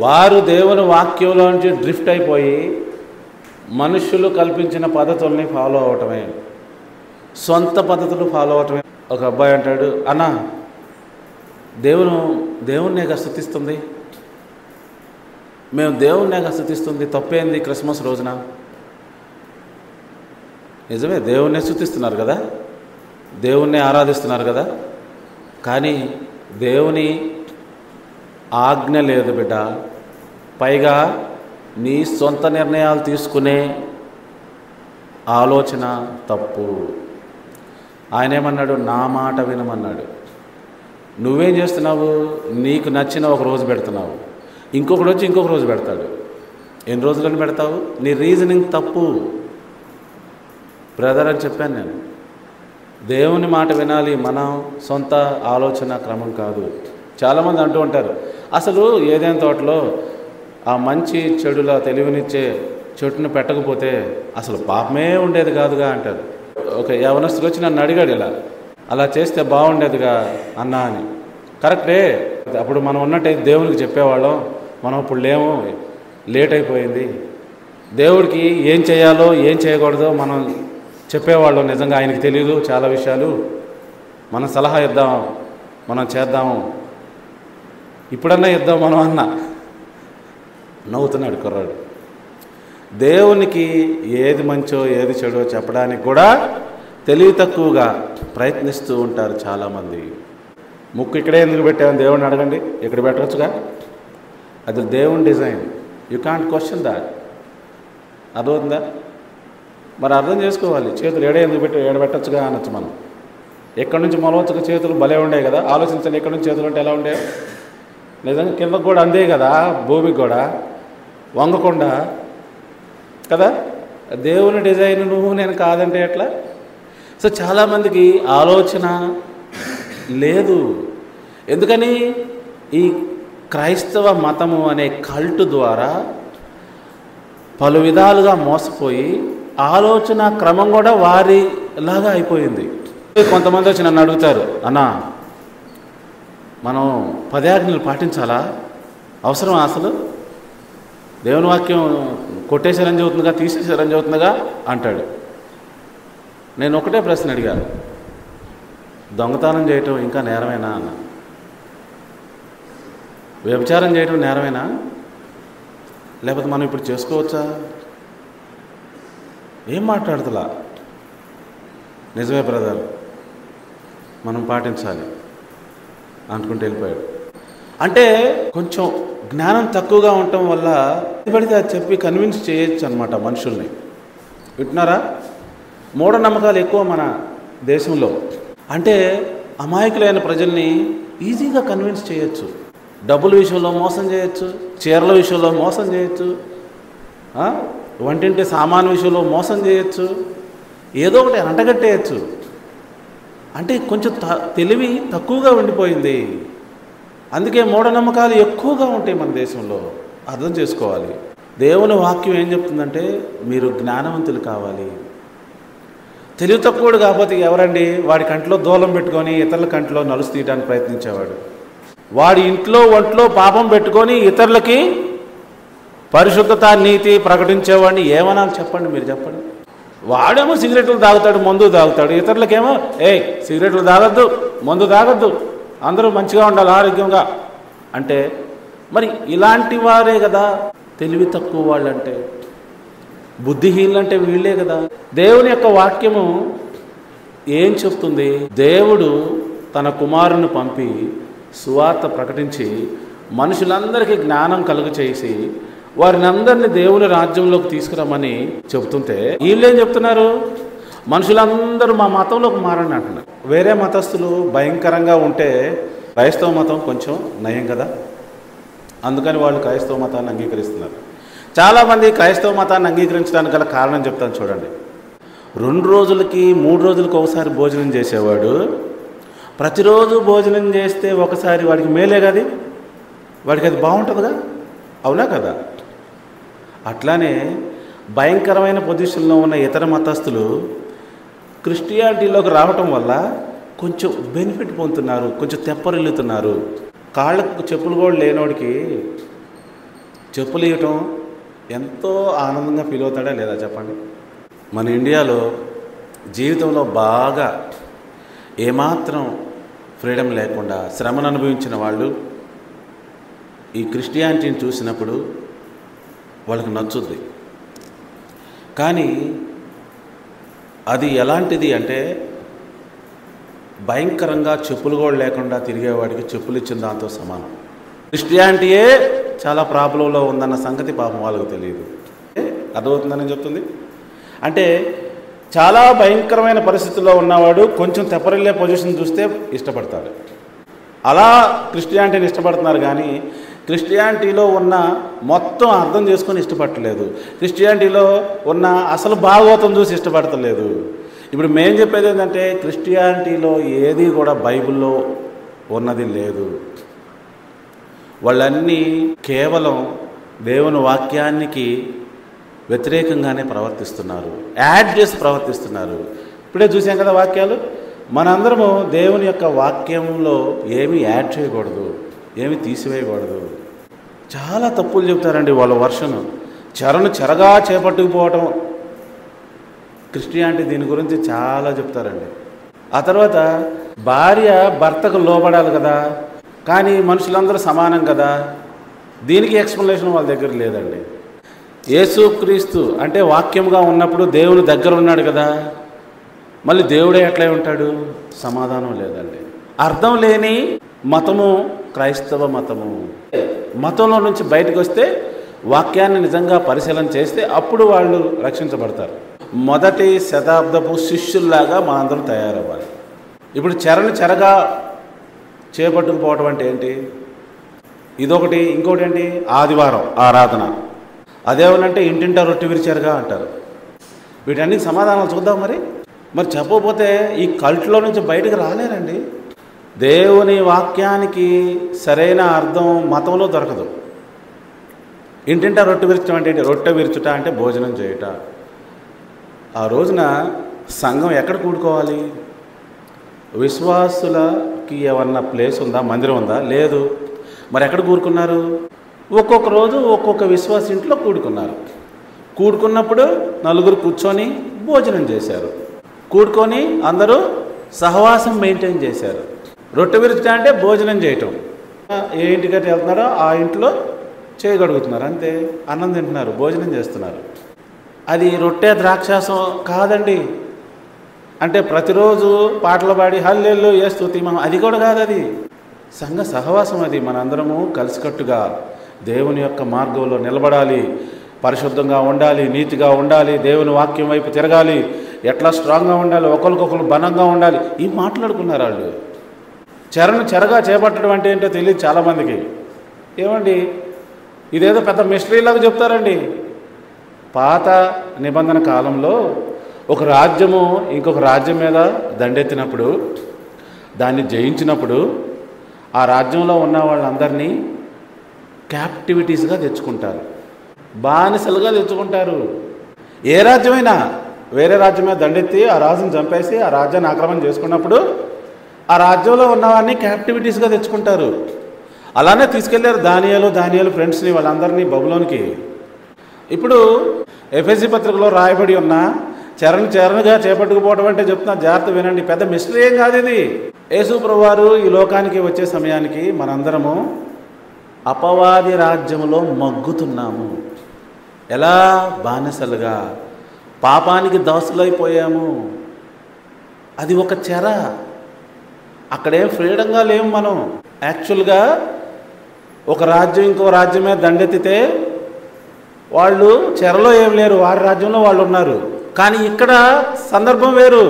వారు దేవుని వాక్యంలోంచి డ్రిఫ్ట్ అయిపోయి మనుషులు కల్పించిన పద్ధతుల్ని ఫాలో అవటమే, సొంత పద్ధతులు ఫాలో అవటమే. ఒక అబ్బాయి అంటాడు, అన్నా దేవుణ్ణేగా స్తుతిస్తుంది, మేము దేవుణ్ణేగా స్తుతిస్తుంది, తప్పేంది క్రిస్మస్ రోజున? నిజమే, దేవుణ్ణే స్తుతిస్తున్నారు కదా, దేవుణ్ణే ఆరాధిస్తున్నారు కదా, కానీ దేవుని ఆజ్ఞ లేదు బిడ్డ. పైగా నీ సొంత నిర్ణయాలు తీసుకునే ఆలోచన తప్పు. ఆయన ఏమన్నాడు? నా మాట వినమన్నాడు. నువ్వేం చేస్తున్నావు? నీకు నచ్చిన ఒక రోజు పెడుతున్నావు, ఇంకొకటి వచ్చి ఇంకొక రోజు పెడతాడు. ఎన్ని రోజులని పెడతావు? నీ రీజనింగ్ తప్పు బ్రదర్ అని చెప్పాను నేను. దేవుని మాట వినాలి, మనం సొంత ఆలోచన క్రమం కాదు. చాలామంది అంటూ ఉంటారు, అసలు ఏదైనా తోటలో ఆ మంచి చెడుల తెలివినిచ్చే చెట్టును పెట్టకపోతే అసలు పాపమే ఉండేది కాదుగా అంటారు. ఒక యవనస్తుడు వచ్చి నన్ను అడిగాడు, ఇలా అలా చేస్తే బాగుండేదిగా అన్నా అని. కరెక్టే, అప్పుడు మనం ఉన్నట్టే దేవునికి చెప్పేవాళ్ళం, మనం ఇప్పుడు లేము, లేట్ అయిపోయింది. దేవుడికి ఏం చేయాలో ఏం చేయకూడదో మనం చెప్పేవాళ్ళం. నిజంగా ఆయనకి తెలియదు చాలా విషయాలు, మనం సలహా ఇద్దాం, మనం చేద్దాము, ఇప్పుడన్నా ఇద్దాం మనం అన్న. నవ్వుతున్నాడు కుర్రాడు. దేవునికి ఏది మంచో ఏది చెడో చెప్పడానికి కూడా తెలివి తక్కువగా ప్రయత్నిస్తూ ఉంటారు చాలామంది. ముక్కు ఇక్కడే ఎందుకు పెట్టామని దేవుడిని అడగండి, ఇక్కడ పెట్టవచ్చుగా, అది దేవుని design. You can't question that. అర్థమవుతుందా? మరి అర్థం చేసుకోవాలి. చేతులు ఎందుకు పెట్టచ్చుగా అనొచ్చు మనం. ఎక్కడి నుంచి మొలవచ్చుగా చేతులు భలే ఉండేవి కదా. ఆలోచించండి, ఎక్కడి నుంచి చేతులు అంటే ఎలా ఉండేవి. నిజంగా కిందకు కూడా అందే కదా, భూమికి కూడా వంగకుండా కదా. దేవుని డిజైన్ నువ్వు నేను కాదంటే ఎట్లా? సో చాలామందికి ఆలోచన లేదు. ఎందుకని? ఈ క్రైస్తవ మతము అనే కల్ట్ ద్వారా పలు విధాలుగా మోసపోయి ఆలోచన క్రమం కూడా వారిలాగా అయిపోయింది. కొంతమంది వచ్చి నన్ను అడుగుతారు, అన్నా మనం 10 ఆజ్ఞలు పాటించాలా, అవసరం అసలు? దేవుని వాక్యం కొట్టేశారని చెబుతుందిగా, తీసేశారని చెబుతుందిగా అంటాడు. నేను ఒకటే ప్రశ్న అడిగాను, దొంగతనం చేయటం ఇంకా నేరమేనా అన్న? వ్యభిచారం చేయటం నేరమేనా? లేకపోతే మనం ఇప్పుడు చేసుకోవచ్చా? ఏం మాట్లాడుతులా? నిజమే బ్రదర్, మనం పాటించాలి అనుకుంటూ వెళ్ళిపోయాడు. అంటే కొంచెం జ్ఞానం తక్కువగా ఉండటం వల్ల పడితే అది చెప్పి కన్విన్స్ చేయొచ్చు అనమాట మనుషుల్ని. వింటున్నారా? మూఢనమ్మకాలు ఎక్కువ మన దేశంలో. అంటే అమాయకులైన ప్రజల్ని ఈజీగా కన్విన్స్ చేయొచ్చు. డబ్బుల విషయంలో మోసం చేయొచ్చు, చీరల విషయంలో మోసం చేయొచ్చు, వంటింటి సామాను విషయంలో మోసం చేయొచ్చు, ఏదో ఒకటి అంటగట్టేయచ్చు. అంటే కొంచెం తెలివి తక్కువగా ఉండిపోయింది. అందుకే మూఢనమ్మకాలు ఎక్కువగా ఉంటాయి మన దేశంలో. అర్థం చేసుకోవాలి. దేవుని వాక్యం ఏం చెప్తుందంటే మీరు జ్ఞానవంతులు కావాలి. తెలివి తక్కువడు కాకపోతే ఎవరండి? వాడి కంట్లో దూలం పెట్టుకొని ఇతరుల కంట్లో నలుసు తీయడానికి ప్రయత్నించేవాడు. వాడి ఇంట్లో ఒంట్లో పాపం పెట్టుకొని ఇతరులకి పరిశుద్ధత నీతి ప్రకటించేవాడిని ఏమన్నా చెప్పండి, మీరు చెప్పండి. వాడేమో సిగరెట్లు తాగుతాడు, మందు తాగుతాడు, ఇతరులకేమో సిగరెట్లు తాగొద్దు, మందు తాగొద్దు, అందరూ మంచిగా ఉండాలి ఆరోగ్యంగా అంటే మరి ఇలాంటి వారే కదా తెలివి తక్కువ వాళ్ళంటే. బుద్ధిహీనులంటే వీళ్ళే కదా. దేవుని యొక్క వాక్యము ఏం చెప్తుంది? దేవుడు తన కుమారుని పంపి సువార్త ప్రకటించి మనుషులందరికీ జ్ఞానం కలుగచేసి వారిని అందరినీ దేవుని రాజ్యంలోకి తీసుకురమ్మని చెబుతుంటే వీళ్ళేం చెప్తున్నారు? మనుషులందరూ మా మతంలోకి మారండి అంటున్నారు. వేరే మతస్థులు భయంకరంగా ఉంటే క్రైస్తవ మతం కొంచెం నయం కదా. అందుకని వాళ్ళు క్రైస్తవ మతాన్ని అంగీకరిస్తున్నారు. చాలామంది క్రైస్తవ మతాన్ని అంగీకరించడానికి గల కారణం చెప్తాను చూడండి. 2 రోజులకి 3 రోజులకి ఒకసారి భోజనం చేసేవాడు ప్రతిరోజు భోజనం చేస్తే ఒకసారి వాడికి మేలే కదా, వాడికి అది బాగుంటుందిగా, అవునా కదా? అట్లానే భయంకరమైన పొజిషన్లో ఉన్న ఇతర మతస్థులు క్రిస్టియానిటీలోకి రావటం వల్ల కొంచెం బెనిఫిట్ పొందుతున్నారు, కొంచెం తెప్పరిల్లుతున్నారు. కాళ్ళకు చెప్పులు కూడా లేనోడికి చెప్పులు ఇవ్వటం ఎంతో ఆనందంగా ఫీల్ అవుతాడా లేదా చెప్పండి? మన ఇండియాలో జీవితంలో బాగా ఏమాత్రం ఫ్రీడమ్ లేకుండా శ్రమను అనుభవించిన వాళ్ళు ఈ క్రిస్టియానిటీని చూసినప్పుడు వాళ్ళకి నచ్చుద్ది. కానీ అది ఎలాంటిది అంటే భయంకరంగా చెప్పులు కూడా లేకుండా తిరిగేవాడికి చెప్పులు ఇచ్చిన దాంతో సమానం. క్రిస్టియానిటీయే చాలా ప్రాబ్లంలో ఉందన్న సంగతి పాపం వాళ్ళకు తెలియదు. అర్థమవుతుందని చెప్తుంది. అంటే చాలా భయంకరమైన పరిస్థితుల్లో ఉన్నవాడు కొంచెం తెప్పరిల్లే పొజిషన్ చూస్తే ఇష్టపడతాడు. అలా క్రిస్టియానిటీని ఇష్టపడుతున్నారు కానీ క్రిస్టియానిటీలో ఉన్న మొత్తం అర్థం చేసుకొని ఇష్టపడలేదు, క్రిస్టియానిటీలో ఉన్న అసలు భాగవతం చూసి ఇష్టపడతలేదు. ఇప్పుడు మేము చెప్పేది ఏంటంటే క్రిస్టియానిటీలో ఏది కూడా బైబిల్లో ఉన్నది లేదు. వాళ్ళన్నీ కేవలం దేవుని వాక్యానికి వ్యతిరేకంగానే ప్రవర్తిస్తున్నారు, యాడ్ చేసి ప్రవర్తిస్తున్నారు. ఇప్పుడే చూసాం కదా వాక్యాలు. మనందరము దేవుని యొక్క వాక్యంలో ఏమీ యాడ్ చేయకూడదు, ఏమీ తీసివేయకూడదు. చాలా తప్పులు చెప్తారండి వాళ్ళ వర్షను. చెరను చెరగా చేపట్టుకుపోవటం, క్రిస్టియానిటీ దీని గురించి చాలా చెప్తారండి. ఆ తర్వాత భార్య భర్తకు లోబడాలి కదా, కానీ మనుషులందరూ సమానం కదా, దీనికి ఎక్స్ప్లెనేషన్ వాళ్ళ దగ్గర లేదండి. యేసుక్రీస్తు అంటే వాక్యంగా ఉన్నప్పుడు దేవుని దగ్గర ఉన్నాడు కదా, మళ్ళీ దేవుడే ఎట్లా ఉంటాడు? సమాధానం లేదండి. అర్థం లేని మతము క్రైస్తవ మతము. మతంలో నుంచి బయటకు వస్తే వాక్యాన్ని నిజంగా పరిశీలన చేస్తే అప్పుడు వాళ్ళు రక్షించబడతారు. మొదటి శతాబ్దపు శిష్యుల్లాగా మనందరం తయారవ్వాలి. ఇప్పుడు చెరగా చేపట్టుకుపోవటం అంటే ఏంటి? ఇదొకటి. ఇంకోటి ఏంటి? ఆదివారం ఆరాధన. అదేమనంటే ఇంటింటా రొట్టె విరిచారుగా అంటారు. వీటన్నిటికి సమాధానాలు చూద్దాం. మరి చెప్పకపోతే ఈ కల్ట్లో నుంచి బయటకు రాలేరండి. దేవుని వాక్యానికి సరైన అర్థం మతంలో దొరకదు. ఇంటింటా రొట్టె విరచడం అంటే ఏంటి? రొట్టె విరుచుట అంటే భోజనం చేయుట. ఆ రోజున సంఘం ఎక్కడ కూడుకోవాలి? విశ్వాసులకి ఏమన్నా ప్లేస్ ఉందా? మందిరం ఉందా? లేదు. మరి ఎక్కడ కూడుకున్నారు? ఒక్కొక్క రోజు ఒక్కొక్క విశ్వాస ఇంట్లో కూడుకున్నారు. కూడుకున్నప్పుడు నలుగురు కూర్చొని భోజనం చేశారు. కూడుకొని అందరూ సహవాసం మెయింటైన్ చేశారు. రొట్టె విరుచుట అంటే భోజనం చేయటం. ఏ ఇంటికైతే వెళ్తున్నారో ఆ ఇంట్లో చేయగలుగుతున్నారు, అంతే. అన్నం తింటున్నారు, భోజనం చేస్తున్నారు. అది రొట్టె ద్రాక్షాసం కాదండి. అంటే ప్రతిరోజు పాటలు పాడి హల్లెలూయా యేస్తుతి అది కూడా కాదు. అది సంఘ సహవాసం. అది మనందరము కలిసికట్టుగా దేవుని యొక్క మార్గంలో నిలబడాలి, పరిశుద్ధంగా ఉండాలి, నీతిగా ఉండాలి, దేవుని వాక్యం వైపు తిరగాలి, ఎట్లా స్ట్రాంగ్గా ఉండాలి, ఒకరికొకరు బలంగా ఉండాలి. ఈ మాట్లాడుకున్నారు వాళ్ళు. చెరగా చేపట్టడం అంటే ఏంటో తెలియదు చాలామందికి. ఏమండి, ఇదేదో పెద్ద మిస్టరీలాగా చెప్తారండి. పాత నిబంధన కాలంలో ఒక రాజ్యము ఇంకొక రాజ్యం మీద దండెత్తినప్పుడు, దాన్ని జయించినప్పుడు ఆ రాజ్యంలో ఉన్న వాళ్ళందరినీ క్యాప్టివిటీస్గా తెచ్చుకుంటారు, బానిసలుగా తెచ్చుకుంటారు. ఏ రాజ్యమైనా వేరే రాజ్యం మీద దండెత్తి ఆ రాజుని చంపేసి ఆ రాజ్యాన్ని ఆక్రమణ చేసుకున్నప్పుడు ఆ రాజ్యంలో ఉన్నవాడిని క్యాప్టివిటీస్గా తెచ్చుకుంటారు. అలానే తీసుకెళ్లారు దానియేలు ఫ్రెండ్స్ని, వాళ్ళందరినీ బబులోనికి. ఇప్పుడు ఎఫెసీ పత్రికలో రాయబడి ఉన్న చెరనుగా చేపట్టుకుపోవడం అంటే చెప్తున్నా, జాగ్రత్త వినండి. పెద్ద మిస్టరీ ఏం కాదు ఇది. యేసు ప్రభువారు ఈ లోకానికి వచ్చే సమయానికి మనందరము అపవాది రాజ్యములో మగ్గుతున్నాము. ఎలా? బానిసలుగా, పాపానికి దాసులైపోయాము. అది ఒక చెర. అక్కడేం ఫ్రీడంగా లేము మనం. యాక్చువల్గా ఒక రాజ్యం ఇంకో రాజ్యం మీద దండెత్తితే వాళ్ళు చెరలో ఏం లేరు, వారి రాజ్యంలో వాళ్ళు ఉన్నారు. కానీ ఇక్కడ సందర్భం వేరు.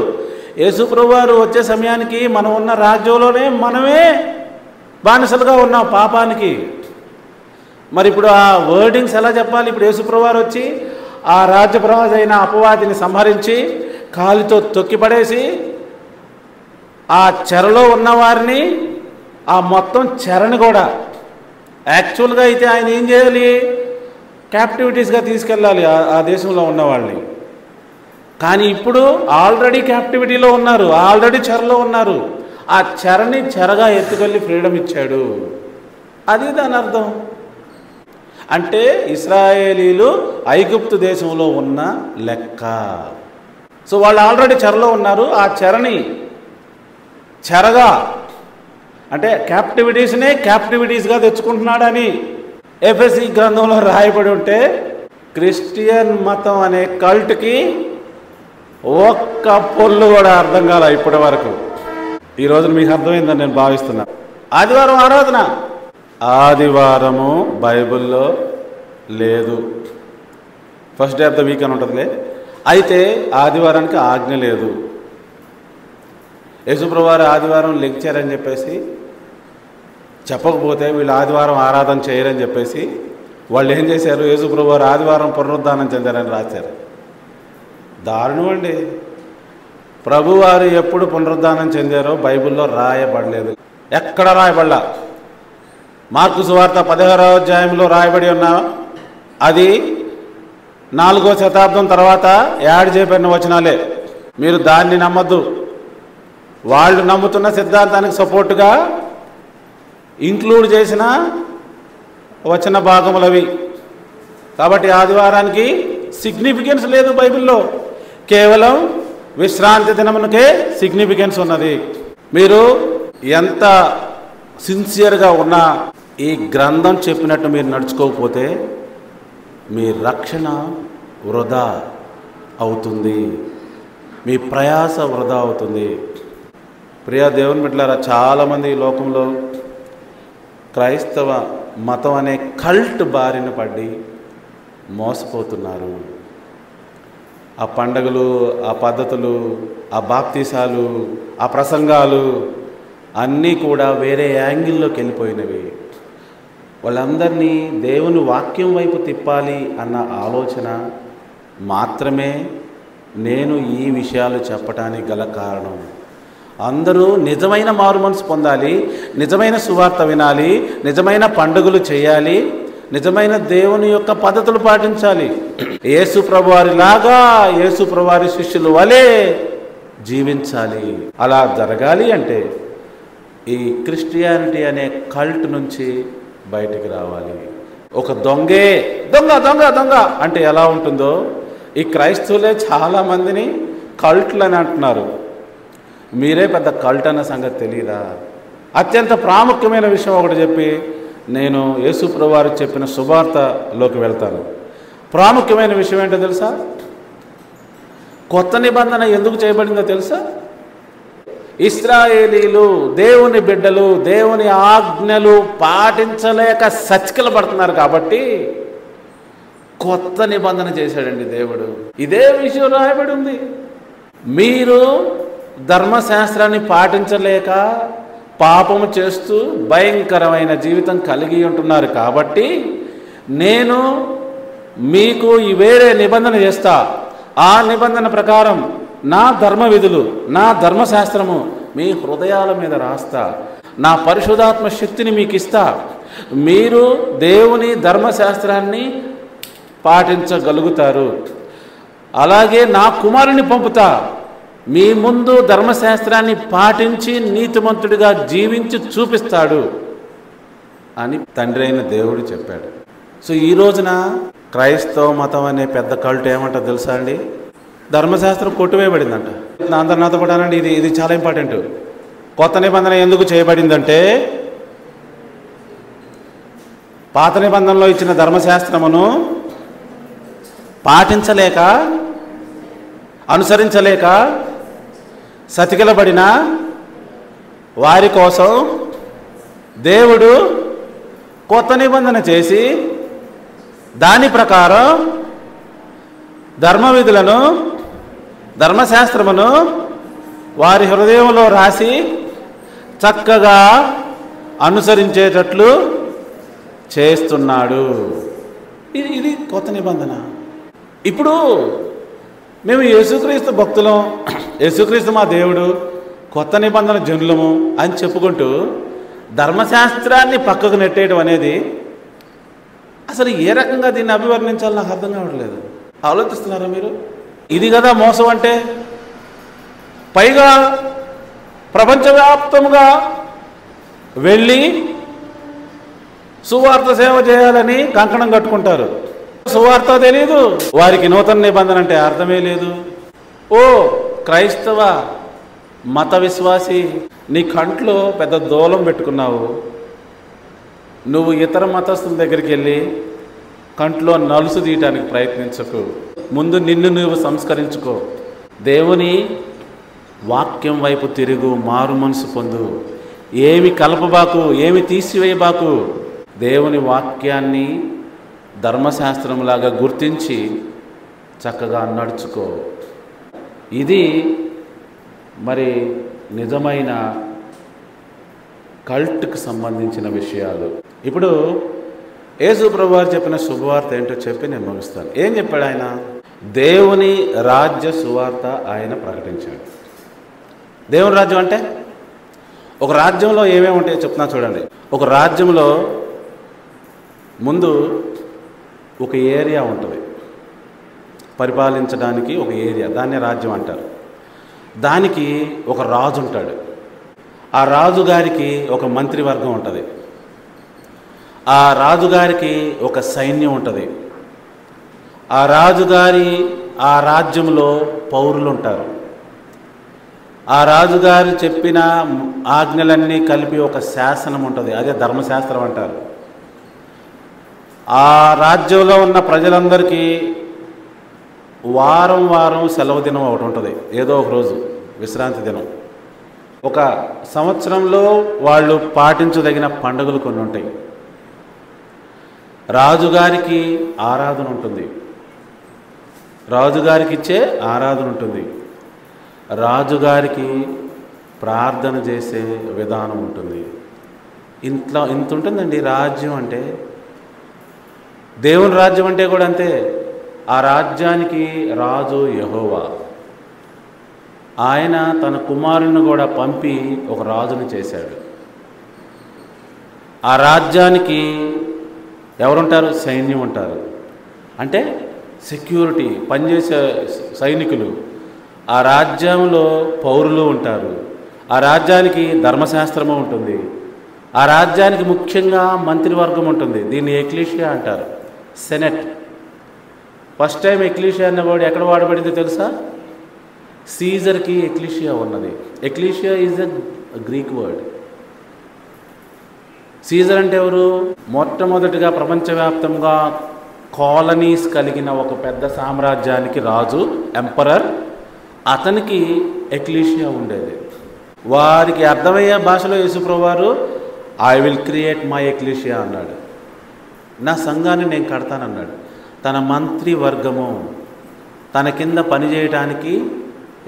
యేసు ప్రభువారు వచ్చే సమయానికి మనం ఉన్న రాజ్యంలోనే మనమే బానిసలుగా ఉన్నాం పాపానికి. మరి ఇప్పుడు ఆ వర్డింగ్స్ ఎలా చెప్పాలి? ఇప్పుడు యేసుప్రభువు వారు వచ్చి ఆ రాజ్యప్రవాది అయిన అపవాదిని సంహరించి కాలితో తొక్కిపడేసి ఆ చెరలో ఉన్నవారిని, ఆ మొత్తం చెరని కూడా యాక్చువల్గా అయితే ఆయన ఏం చేయాలి? క్యాప్టివిటీస్గా తీసుకెళ్ళాలి ఆ దేశంలో ఉన్నవాళ్ళని. కానీ ఇప్పుడు ఆల్రెడీ క్యాప్టివిటీలో ఉన్నారు, ఆల్రెడీ చెరలో ఉన్నారు. ఆ చెరని చెరగా ఎత్తుకెళ్ళి ఫ్రీడమ్ ఇచ్చాడు. అది దాని అర్థం. అంటే ఇశ్రాయేలీలు ఐగుప్తు దేశంలో ఉన్న లెక్క. సో వాళ్ళు ఆల్రెడీ చెరలో ఉన్నారు. ఆ చెరని చెరగా అంటే క్యాప్టివిటీస్నే క్యాప్టివిటీస్గా తెచ్చుకుంటున్నాడని ఎఫెసీ గ్రంథంలో రాయబడి ఉంటే, క్రిస్టియన్ మతం అనే కల్ట్కి ఒక్క పొల్లు కూడా అర్థం కాల ఇప్పటి వరకు. ఈ రోజున మీకు అర్థమైందని నేను భావిస్తున్నా. ఆదివారం ఆరాధన, ఆదివారము బైబిల్లో లేదు. First day of the week అని ఉంటుందిలే. అయితే ఆదివారానికి ఆజ్ఞ లేదు. యేసుప్రభువు వారు ఆదివారం లెక్చరని చెప్పేసి చెప్పకపోతే వీళ్ళు ఆదివారం ఆరాధన చేయరని చెప్పేసి వాళ్ళు ఏం చేశారు? యేసుప్రభువు వారు ఆదివారం పునరుద్ధానం చెందారని రాశారు. దారుణం అండి. ప్రభువారు ఎప్పుడు పునరుద్ధానం చెందారో బైబిల్లో రాయబడలేదు, ఎక్కడ రాయబడలా. మార్కు సువార్త 16వ అధ్యాయంలో రాయబడి ఉన్నా అది 4వ శతాబ్దం తర్వాత యాడ్ చేయబడిన వచనాలే. మీరు దాన్ని నమ్మద్దు. వాళ్ళు నమ్ముతున్న సిద్ధాంతానికి సపోర్టుగా ఇంక్లూడ్ చేసిన వచన భాగములవి. కాబట్టి ఆదివారానికి సిగ్నిఫికెన్స్ లేదు బైబిల్లో. కేవలం విశ్రాంతి దినమునకే సిగ్నిఫికెన్స్ ఉన్నది. మీరు ఎంత సిన్సియర్గా ఉన్నా ఈ గ్రంథం చెప్పినట్టు మీరు నడుచుకోకపోతే మీ రక్షణ వృధా అవుతుంది, మీ ప్రయాస వృధా అవుతుంది. ప్రియ దేవుని బిడ్డలారా, చాలామంది ఈ లోకంలో క్రైస్తవ మతం అనే కల్ట్ బారిన పడి మోసపోతున్నారు. ఆ పండగలు, ఆ పద్ధతులు, ఆ బాప్తీసాలు, ఆ ప్రసంగాలు అన్నీ కూడా వేరే యాంగిల్లోకి వెళ్ళిపోయినవి. వాళ్ళందరినీ దేవుని వాక్యం వైపు తిప్పాలి అన్న ఆలోచన మాత్రమే నేను ఈ విషయాలు చెప్పడానికి గల కారణం. అందరూ నిజమైన మారుమనసు పొందాలి, నిజమైన సువార్త వినాలి, నిజమైన పండుగలు చేయాలి, నిజమైన దేవుని యొక్క పద్ధతులు పాటించాలి. యేసు ప్రభువారిలాగా, యేసు ప్రభువారి శిష్యులు వలె జీవించాలి. అలా జరగాలి అంటే ఈ క్రిస్టియానిటీ అనే కల్ట్ నుంచి బయటికి రావాలి. ఒక దొంగే దొంగ దొంగ దొంగ అంటే ఎలా ఉంటుందో ఈ క్రైస్తవులే చాలామందిని కల్ట్లు అని అంటున్నారు. మీరే పెద్ద కల్ట్ అన్న సంగతి తెలియదా? అత్యంత ప్రాముఖ్యమైన విషయం ఒకటి చెప్పి నేను యేసు ప్రభువారు చెప్పిన సువార్తలోకి వెళ్తాను. ప్రాముఖ్యమైన విషయం ఏంటో తెలుసా? కొత్త నిబంధన ఎందుకు చేయబడిందో తెలుసా? ఇశ్రాయేలీలు దేవుని బిడ్డలు దేవుని ఆజ్ఞలు పాటించలేక సచికలు పడుతున్నారు కాబట్టి కొత్త నిబంధన చేశాడండి దేవుడు. ఇదే విషయం రాయబడి ఉంది. మీరు ధర్మశాస్త్రాన్ని పాటించలేక పాపము చేస్తూ భయంకరమైన జీవితం కలిగి ఉంటున్నారు కాబట్టి నేను మీకు ఈ వేరే నిబంధన చేస్తా. ఆ నిబంధన ప్రకారం నా ధర్మ విధులు, నా ధర్మశాస్త్రము మీ హృదయాల మీద రాస్తా. నా పరిశుద్ధాత్మ శక్తిని మీకు ఇస్తా. మీరు దేవుని ధర్మశాస్త్రాన్ని పాటించగలుగుతారు. అలాగే నా కుమారుని పంపుతా, మీ ముందు ధర్మశాస్త్రాన్ని పాటించి నీతిమంతుడిగా జీవించి చూపిస్తాడు అని తండ్రి అయిన దేవుడు చెప్పాడు. సో ఈ రోజున క్రైస్తవ మతం అనే పెద్ద కల్ట్ ఏమంటారు తెలుసా అండి? ధర్మశాస్త్రం కొట్టువేయబడిందంట. అందరు నాతో కూడా అనండి, ఇది చాలా ఇంపార్టెంట్. కొత్త నిబంధన ఎందుకు చేయబడిందంటే పాత నిబంధనలో ఇచ్చిన ధర్మశాస్త్రమును పాటించలేక, అనుసరించలేక సతికిలబడిన వారి కోసం దేవుడు కొత్త నిబంధన చేసి దాని ప్రకారం ధర్మ విధులను, ధర్మశాస్త్రమును వారి హృదయంలో రాసి చక్కగా అనుసరించేటట్లు చేస్తున్నాడు. ఇది కొత్త నిబంధన. ఇప్పుడు మేము యేసుక్రీస్తు భక్తులం, యేసుక్రీస్తు మా దేవుడు, కొత్త నిబంధన జనులము అని చెప్పుకుంటూ ధర్మశాస్త్రాన్ని పక్కకు నెట్టేయడం అనేది అసలు ఏ రకంగా దీన్ని అభివర్ణించాలో నాకు అర్థం కావట్లేదు. ఆలోచిస్తున్నారా మీరు? ఇది కదా మోసం అంటే. పైగా ప్రపంచవ్యాప్తంగా వెళ్ళి సువార్త సేవ చేయాలని కంకణం కట్టుకుంటారు. సువార్త తెలియదు వారికి, నూతన నిబంధన అంటే అర్థమే లేదు. ఓ క్రైస్తవ మత విశ్వాసి, నీ కంట్లో పెద్ద దూలం పెట్టుకున్నావు. నువ్వు ఇతర మతస్థుల దగ్గరికి వెళ్ళి కంట్లో నలుసు తీయటానికి ప్రయత్నించకు. ముందు నిన్ను నువ్వు సంస్కరించుకో. దేవుని వాక్యం వైపు తిరుగు, మారు మనసు పొందు. ఏమి కలపబాకు, ఏమి తీసివేయబాకు. దేవుని వాక్యాన్ని ధర్మశాస్త్రంలాగా గుర్తించి చక్కగా నడుచుకో. ఇది మరి నిజమైన కల్ట్కి సంబంధించిన విషయాలు. ఇప్పుడు యేసు ప్రభువు వారు చెప్పిన శుభవార్త ఏంటో చెప్పి నేను ముగిస్తాను. ఏం చెప్పాడు ఆయన? దేవుని రాజ్య సువార్త ఆయన ప్రకటించాడు. దేవుని రాజ్యం అంటే, ఒక రాజ్యంలో ఏమేమి ఉంటాయో చెప్తున్నా చూడండి. ఒక రాజ్యంలో ముందు ఒక ఏరియా ఉంటుంది, పరిపాలించడానికి ఒక ఏరియా, దాన్నే రాజ్యం అంటారు. దానికి ఒక రాజు ఉంటాడు. ఆ రాజుగారికి ఒక మంత్రివర్గం ఉంటుంది. ఆ రాజుగారికి ఒక సైన్యం ఉంటుంది. ఆ రాజుగారి ఆ రాజ్యంలో పౌరులు ఉంటారు. ఆ రాజుగారు చెప్పిన ఆజ్ఞలన్నీ కలిపి ఒక శాసనం ఉంటుంది, అదే ధర్మశాస్త్రం అంటారు. ఆ రాజ్యంలో ఉన్న ప్రజలందరికీ వారం వారం సెలవు దినం ఒకటి ఉంటుంది, ఏదో ఒక రోజు విశ్రాంతి దినం. ఒక సంవత్సరంలో వాళ్ళు పాటించదగిన పండుగలు కొన్ని ఉంటాయి. రాజుగారికి ఆరాధన ఉంటుంది, రాజుగారికి ఇచ్చే ఆరాధన ఉంటుంది, రాజుగారికి ప్రార్థన చేసే విధానం ఉంటుంది. ఇంత ఉంటుందండి రాజ్యం అంటే. దేవుని రాజ్యం అంటే కూడా అంతే. ఆ రాజ్యానికి రాజు యెహోవా. ఆయన తన కుమారుని కూడా పంపి ఒక రాజుని చేశాడు. ఆ రాజ్యానికి ఎవరుంటారు? సైన్యం ఉంటారు, అంటే సెక్యూరిటీ పనిచేసే సైనికులు. ఆ రాజ్యంలో పౌరులు ఉంటారు. ఆ రాజ్యానికి ధర్మశాస్త్రము ఉంటుంది. ఆ రాజ్యానికి ముఖ్యంగా మంత్రివర్గం ఉంటుంది. దీన్ని ఎక్లీషియా అంటారు, సెనెట్. ఫస్ట్ టైం ఎక్లీషియా అన్న వర్డ్ ఎక్కడ వాడబడిందో తెలుసా? సీజర్కి ఎక్లీషియా ఉన్నది. Ecclesia is a Greek word. Caesar అంటే ఎవరు? మొట్టమొదటిగా ప్రపంచవ్యాప్తంగా కాలనీస్ కలిగిన ఒక పెద్ద సామ్రాజ్యానికి రాజు, ఎంపరర్. అతనికి ఎక్లీషియా ఉండేది. వారికి అర్థమయ్యే భాషలో యేసుప్రభువు వారు I will create my ecclesia అన్నాడు. నా సంఘాన్ని నేను కడతానన్నాడు. తన మంత్రి వర్గము, తన కింద పనిచేయడానికి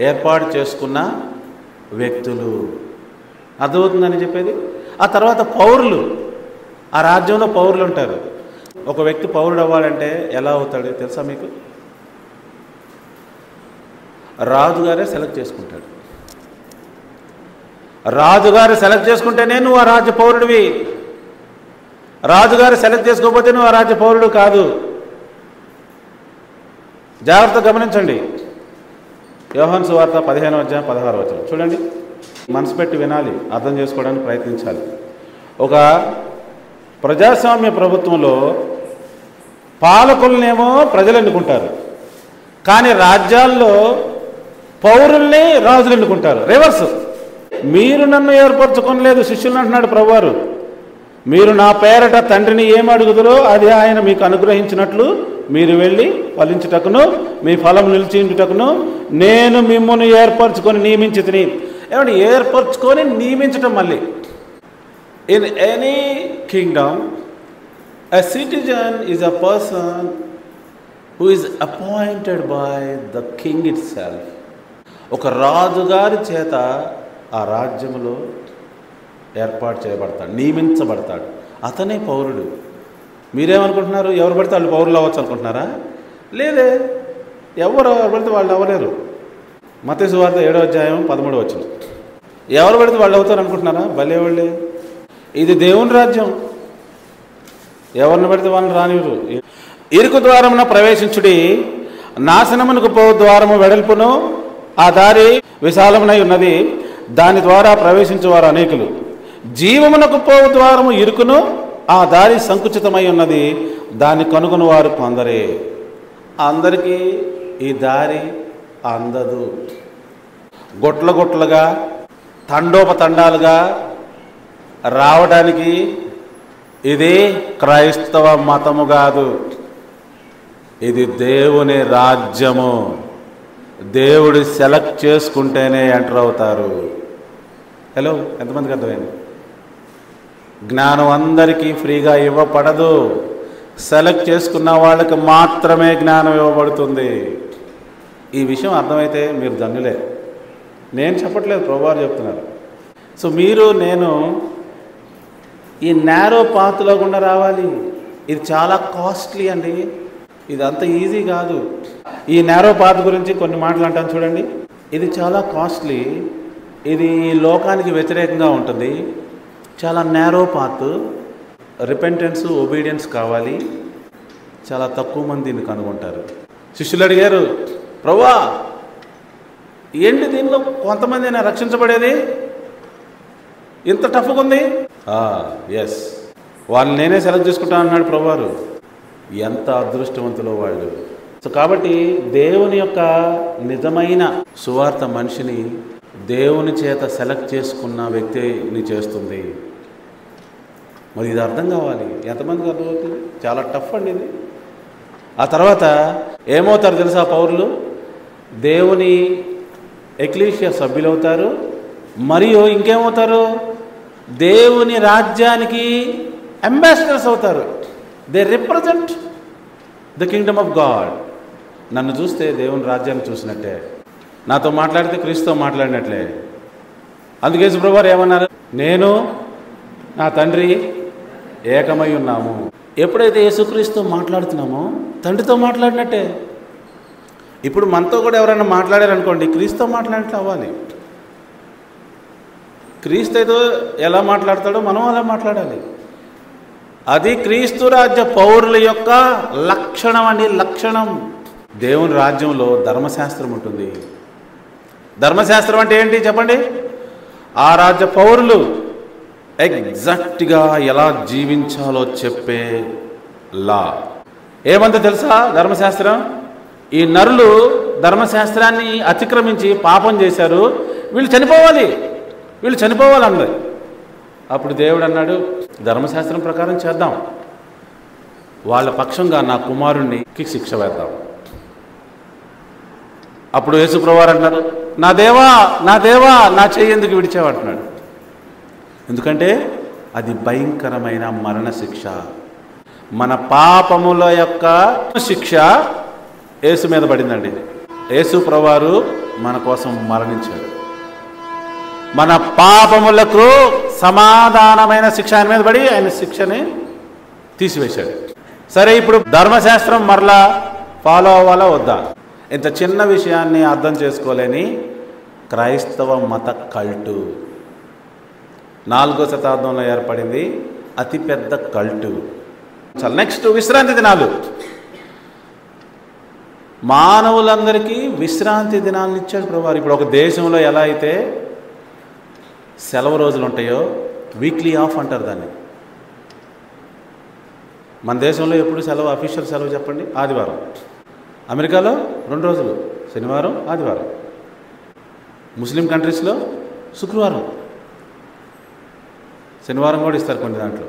ఏర్పాటు చేసుకున్న వ్యక్తులు. అర్థమవుతుందని చెప్పేది. ఆ తర్వాత పౌరులు. ఆ రాజ్యంలో పౌరులు ఉంటారు. ఒక వ్యక్తి పౌరుడు అవ్వాలంటే ఎలా అవుతాడు తెలుసా మీకు? రాజుగారే సెలెక్ట్ చేసుకుంటాడు. రాజుగారు సెలెక్ట్ చేసుకుంటేనే నువ్వు ఆ రాజ్య పౌరుడివి. రాజుగారు సెలెక్ట్ చేసుకోకపోతే నువ్వు ఆ రాజ్య పౌరుడు కాదు. జాగ్రత్త గమనించండి. యోహాను సువార్త 15వ అధ్యాయం 16వ వచనం చూడండి. మనసు పెట్టి వినాలి, అర్థం చేసుకోవడానికి ప్రయత్నించాలి. ఒక ప్రజాస్వామ్య ప్రభుత్వంలో పాలకులనేమో ప్రజలు ఎన్నుకుంటారు, కానీ రాజ్యాల్లో పౌరుల్ని రాజులు ఎన్నుకుంటారు. రివర్స్. మీరు నన్ను ఏర్పరచుకోలేదు శిష్యులు అంటున్నాడు ప్రభువారు. మీరు నా పేరట తండ్రిని ఏమి అడుగుదరో అది ఆయన మీకు అనుగ్రహించినట్లు మీరు వెళ్ళి ఫలించుటకును మీ ఫలం నిలిచించుటకును నేను మిమ్మల్ని ఏర్పరచుకొని నియమించితిని. ఏమంటే ఏర్పరచుకొని నియమించటం. మళ్ళీ in any Kingdom a citizen is a person who is appointed by the king itself. ఒక రాజుగారి చేత ఆ రాజ్యంలో ఏర్పాటు చేయబడతాడు, నియమించబడతాడు. అతనే పౌరుడు. మీరేమనుకుంటున్నారు? ఎవరు పడితే వాళ్ళు పౌరులు అవ్వచ్చు అనుకుంటున్నారా? లేదే, ఎవరు పడితే వాళ్ళు అవ్వలేరు. మత్తయి సువార్త 7వ అధ్యాయం 13వ వచనం. ఎవరు పడితే వాళ్ళు అవుతారు అనుకుంటున్నారా? భలే వాళ్ళే. ఇది దేవుని రాజ్యం. ఎవరిని పడితే వాళ్ళని రానివ్వరు. ఇరుకు ద్వారమున ప్రవేశించుడి, నాశనమునకు పో ద్వారము వెడల్పును, ఆ దారి విశాలమునై ఉన్నది, దాని ద్వారా ప్రవేశించేవారు అనేకులు. జీవమునకు పోవు ద్వారము ఇరుకును, ఆ దారి సంకుచితమై ఉన్నది, దాన్ని కనుగొని వారు కొందరే. అందరికీ ఈ దారి అందదు. గొట్ల గొట్లుగా, తండోపతండాలుగా రావడానికి ఇది క్రైస్తవ మతము కాదు. ఇది దేవుని రాజ్యము. దేవుడు సెలెక్ట్ చేసుకుంటేనే ఎంటర్ అవుతారు. హలో, ఎంతమందికి అర్థమైంది? జ్ఞానం అందరికీ ఫ్రీగా ఇవ్వబడదు. సెలెక్ట్ చేసుకున్న వాళ్ళకి మాత్రమే జ్ఞానం ఇవ్వబడుతుంది. ఈ విషయం అర్థమైతే మీరు ధన్యులే. నేను చెప్పట్లేదు, ప్రభువారు చెప్తున్నారు. సో మీరు నేను ఈ నేరో పాత్లో గుండా రావాలి. ఇది చాలా కాస్ట్లీ అండి. ఇది అంత ఈజీ కాదు. ఈ నేరో పాత్ గురించి కొన్ని మాటలు అంటాను చూడండి. ఇది చాలా కాస్ట్లీ. ఇది ఈ లోకానికి వ్యతిరేకంగా ఉంటుంది. చాలా నేరో పాత్. రిపెంటెన్స్, ఒబీడియన్స్ కావాలి. చాలా తక్కువ మంది దీన్ని కనుగొంటారు. శిష్యులు అడిగారు, ప్రభువా ఏంటి దీనిలో కొంతమంది అయినా రక్షించబడేది? ఇంత టఫ్గా ఉంది. ఎస్, వాళ్ళని నేనే సెలెక్ట్ చేసుకుంటాను అన్నాడు ప్రభువారు. ఎంత అదృష్టవంతులో వాళ్ళు. సో కాబట్టి దేవుని యొక్క నిజమైన సువార్త మనిషిని దేవుని చేత సెలెక్ట్ చేసుకున్న వ్యక్తిని చేస్తుంది. మరి ఇది అర్థం కావాలి. ఎంతమందికి అర్థమవుతుంది? చాలా టఫ్ అండి ఇది. ఆ తర్వాత ఏమవుతారు తెలుసా? పౌరులు దేవుని ఎక్లీషియా సభ్యులవుతారు. మరియు ఇంకేమవుతారు? దేవుని రాజ్యానికి అంబాసిడర్స్ అవుతారు. They represent the kingdom of God. నన్ను చూస్తే దేవుని రాజ్యాన్ని చూసినట్టే, నాతో మాట్లాడితే క్రీస్తుతో మాట్లాడినట్లే. అందుకే యేసుప్రభువారు ఏమన్నారు? నేను నా తండ్రి ఏకమై ఉన్నాము. ఎప్పుడైతే యేసుక్రీస్తుతో మాట్లాడుతున్నామో తండ్రితో మాట్లాడినట్టే. ఇప్పుడు మనతో కూడా ఎవరైనా మాట్లాడారనుకోండి, క్రీస్తుతో మాట్లాడినట్లు అవ్వాలి. క్రీస్తు అయితే ఎలా మాట్లాడతాడో మనం అలా మాట్లాడాలి. అది క్రీస్తు రాజ్య పౌరుల యొక్క లక్షణం అండి, లక్షణం. దేవుని రాజ్యంలో ధర్మశాస్త్రం ఉంటుంది. ధర్మశాస్త్రం అంటే ఏంటి చెప్పండి? ఆ రాజ్య పౌరులు ఎగ్జాక్ట్గా ఎలా జీవించాలో చెప్పే లా. ఏమంత తెలుసా ధర్మశాస్త్రం? ఈ నరులు ధర్మశాస్త్రాన్ని అతిక్రమించి పాపం చేశారు, వీళ్ళు చనిపోవాలి, వీళ్ళు చనిపోవాలన్నది. అప్పుడు దేవుడు అన్నాడు, ధర్మశాస్త్రం ప్రకారం చేద్దాం, వాళ్ళ పక్షంగా నా కుమారుణ్ణి శిక్ష వేద్దాం. అప్పుడు యేసుప్రభువారు అంటున్నారు, నా దేవా నా దేవా నా చెయ్యి ఎందుకు విడిచావంటున్నాడు. ఎందుకంటే అది భయంకరమైన మరణ శిక్ష. మన పాపముల యొక్క శిక్ష యేసు మీద పడిందండి. యేసుప్రభువారు మన కోసం మరణించాడు. మన పాపములకు సమాధానమైన శిక్ష ఆయన మీద పడి ఆయన శిక్షని తీసివేశాడు. సరే, ఇప్పుడు ధర్మశాస్త్రం మరలా ఫాలో అవ్వాలా వద్దా? ఇంత చిన్న విషయాన్ని అర్థం చేసుకోలేని క్రైస్తవ మత కల్టు 4వ శతాబ్దంలో ఏర్పడింది. అతిపెద్ద కల్టు. నెక్స్ట్ విశ్రాంతి దినాలు. మానవులందరికీ విశ్రాంతి దినాలను ఇచ్చాడు ప్రభువారు. ఇప్పుడు ఒక దేశంలో ఎలా అయితే సెలవు రోజులు ఉంటాయో, వీక్లీ ఆఫ్ అంటారు దాన్ని. మన దేశంలో ఎప్పుడు సెలవు, అఫీషియల్ సెలవు చెప్పండి? ఆదివారం. అమెరికాలో 2 రోజులు, శనివారం ఆదివారం. ముస్లిం కంట్రీస్లో శుక్రవారం, శనివారం కూడా ఇస్తారు కొన్ని దాంట్లో.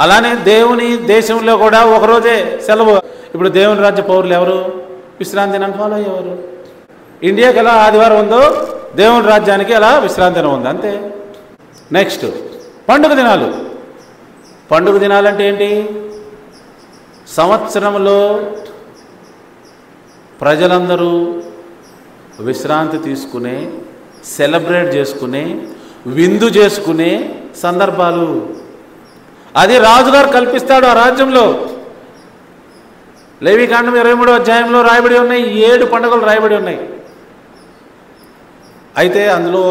అలానే దేవుని దేశంలో కూడా ఒకరోజే సెలవు. ఇప్పుడు దేవుని రాజ్య పౌరులు ఎవరు? విశ్రాంతి దినాన్ని ఫాలో అయ్యేవారు. ఇండియాకి ఎలా ఆదివారం ఉందో దేవుని రాజ్యానికి ఎలా విశ్రాంతి దినం ఉంది, అంతే. నెక్స్ట్ పండుగ దినాలు. పండుగ దినాలు అంటే ఏంటి? సంవత్సరంలో ప్రజలందరూ విశ్రాంతి తీసుకునే, సెలబ్రేట్ చేసుకునే, విందు చేసుకునే సందర్భాలు. అది రాజుగారు కల్పిస్తాడు ఆ రాజ్యంలో. లేవికాండం 23వ అధ్యాయంలో రాయబడి ఉన్నాయి, 7 పండుగలు రాయబడి ఉన్నాయి. అయితే అందులో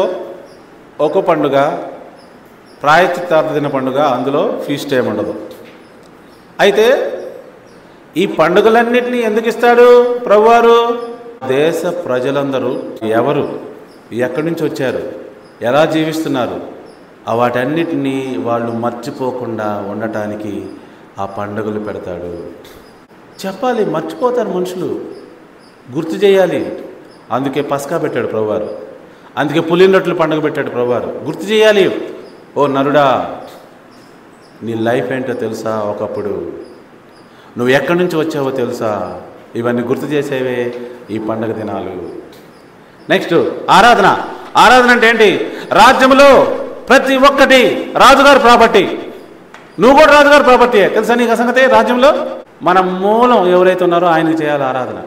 ఒక పండుగ ప్రాయశ్చిత్తార్థ దిన పండుగ, అందులో ఫీస్ట్ ఏమి ఉండదు. అయితే ఈ పండుగలన్నింటినీ ఎందుకు ఇస్తాడు ప్రభువారు? దేశ ప్రజలందరూ ఎవరు, ఎక్కడి నుంచి వచ్చారు, ఎలా జీవిస్తున్నారు, వాటన్నిటినీ వాళ్ళు మర్చిపోకుండా ఉండటానికి ఆ పండుగలు పెడతాడు. చెప్పాలి, మర్చిపోతారు మనుషులు, గుర్తు చేయాలి. అందుకే పస్కా పెట్టాడు ప్రభువారు, అందుకే పులినొట్లు పండుగ పెట్టాడు ప్రభువారు. గుర్తు చేయాలి, ఓ నరుడా, నీ లైఫ్ ఏంటో తెలుసా, ఒకప్పుడు నువ్వు ఎక్కడి నుంచి వచ్చావో తెలుసా, ఇవన్నీ గుర్తు చేసేవే ఈ పండుగ దినాలు. నెక్స్ట్ ఆరాధన. ఆరాధన అంటే ఏంటి? రాజ్యంలో ప్రతి ఒక్కటి రాజుగారి ప్రాపర్టీ. నువ్వు కూడా రాజుగారి ప్రాపర్టీయే, తెలుసా నీకు సంగతే? రాజ్యంలో మన మూలం ఎవరైతే ఉన్నారో ఆయనకి చేయాలి ఆరాధన.